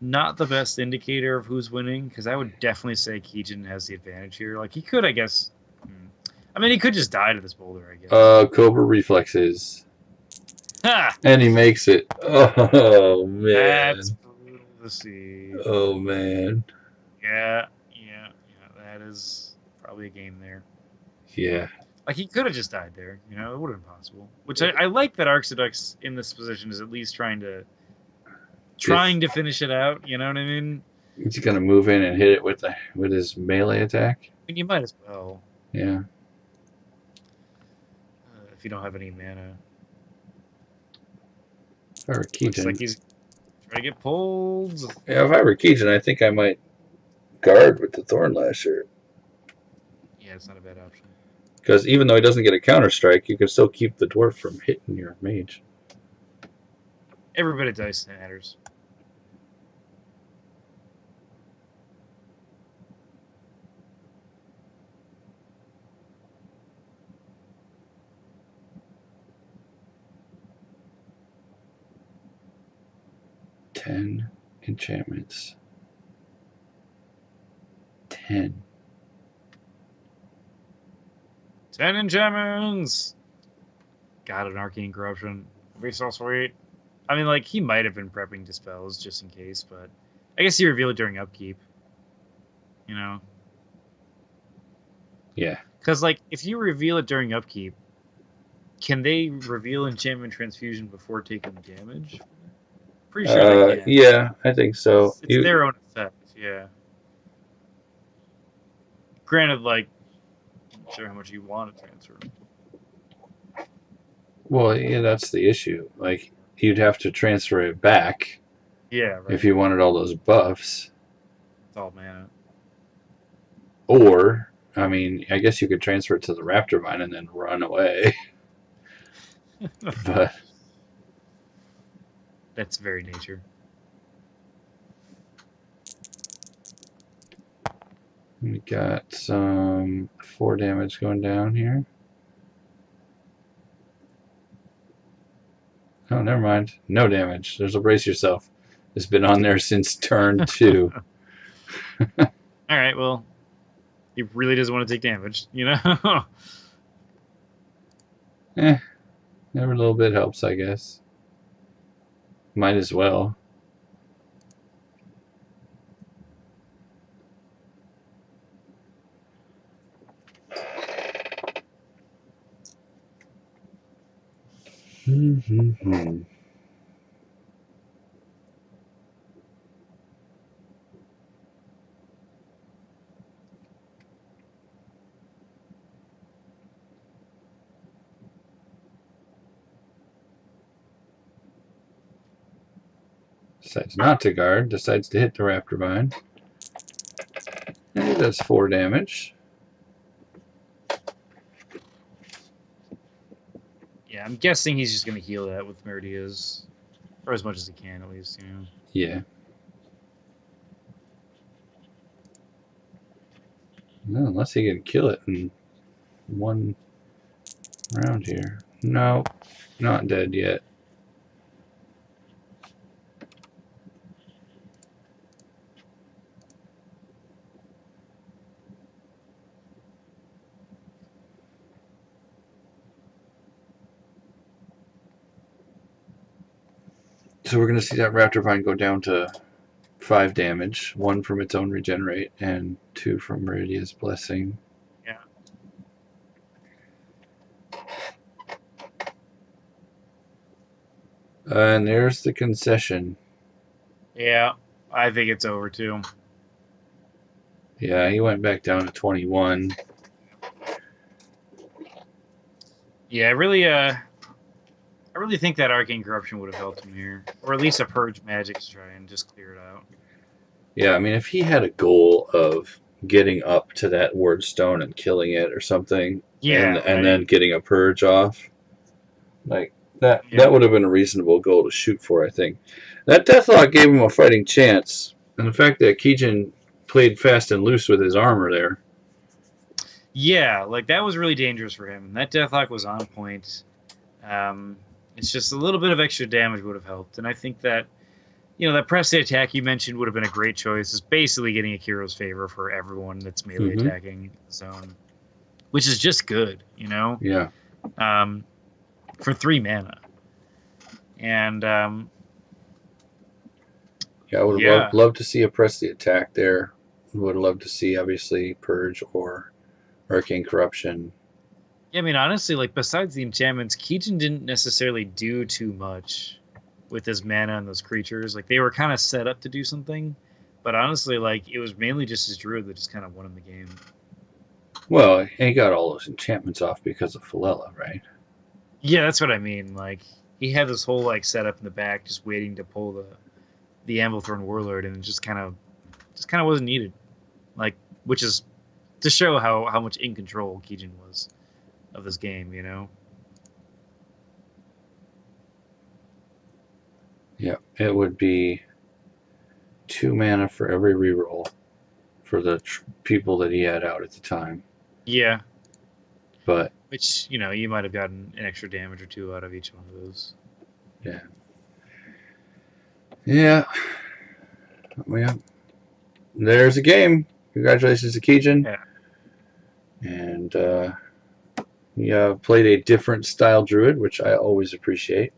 not the best indicator of who's winning, because I would definitely say Keejchen has the advantage here. Like, he could, I guess... I mean, he could just die to this boulder, I guess. Cobra reflexes. Ha! And he makes it. Oh, man. That's brutal to see. Oh, man. Yeah. That is probably a game there. Yeah. Like, he could have just died there. You know, it would have been possible. Which I like that Arxiducs in this position is at least trying to finish it out. You know what I mean? He's going to move in and hit it with his melee attack. I mean, you might as well. Yeah. If you don't have any mana. If I were Keejchen. Looks like he's trying to get pulled. Yeah, if I were Keejchen, I think I might guard with the Thorn Lasher. Yeah, it's not a bad option. Because even though he doesn't get a counter strike, you can still keep the dwarf from hitting your mage. Every bit of dice matters. Ten enchantments. 10. 10 enchantments! Got an Arcane Corruption. It'd be so sweet. I mean, like, he might have been prepping Dispels just in case, but I guess he revealed it during upkeep. You know? Yeah. Because, like, if you reveal it during upkeep, can they reveal Enchantment Transfusion before taking damage? pretty sure they can. Yeah, I think so. It's their own effect, yeah. Granted, like, I'm not sure how much you want to transfer. Well, yeah, that's the issue. Like, you'd have to transfer it back Yeah, if right. you wanted all those buffs. It's all mana. Or, I mean, I guess you could transfer it to the Raptor Mine and then run away. But That's very nature. we got some 4 damage going down here. Oh, never mind. No damage. There's a brace yourself. It's been on there since turn 2. Alright, well, he really doesn't want to take damage, you know? Every little bit helps, I guess. Might as well. Decides not to guard, decides to hit the Raptor Mine. And it does 4 damage. Yeah, I'm guessing he's just going to heal that with Meridia's. Or as much as he can, at least, you know? Yeah. No, unless he can kill it in one round here. No, not dead yet. So we're going to see that Raptor Vine go down to 5 damage. 1 from its own regenerate and 2 from Meridia's Blessing. Yeah. And there's the concession. Yeah, I think it's over, too. Yeah, he went back down to 21. Yeah, I really think that Arcane Corruption would have helped him here. Or at least a Purge Magic to try and just clear it out. Yeah, I mean, if he had a goal of getting up to that word stone and killing it or something, Yeah, and then getting a purge off, like that Yeah. would have been a reasonable goal to shoot for, I think. That Deathlock gave him a fighting chance, and the fact that Keejchen played fast and loose with his armor there. Yeah, like that was really dangerous for him. That Deathlock was on point. It's just a little bit of extra damage would have helped, and I think that that press attack you mentioned would have been a great choice. It's basically getting a hero's favor for everyone that's melee attacking the zone, which is just good, Yeah. For 3 mana. And yeah, I would have loved to see a press the attack there. Would have loved to see, obviously, Purge or Arcane Corruption. Yeah, I mean, honestly, like, besides the enchantments, Keejchen didn't necessarily do too much with his mana and those creatures. Like, they were kind of set up to do something, but honestly, like, it was mainly just his Druid that just kind of won him the game. Well, he got all those enchantments off because of Philella, right? Yeah, that's what I mean. Like, he had this whole, like, setup in the back just waiting to pull the Anvil Thorn Warlord, and it just kind of wasn't needed. Like, which is to show how much in control Keejchen was of this game, Yeah, it would be 2 mana for every reroll for the people that he had out at the time. Yeah. But which, you might have gotten an extra damage or 2 out of each one of those. Yeah. Yeah. Well, there's a game. Congratulations to Keejchen. Yeah. And played a different style Druid, which I always appreciate.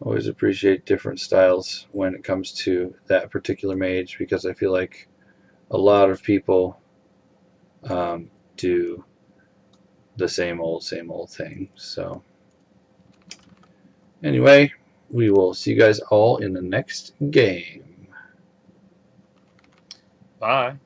Always appreciate different styles when it comes to that particular mage, because I feel like a lot of people do the same old thing. So anyway, we will see you guys all in the next game. Bye.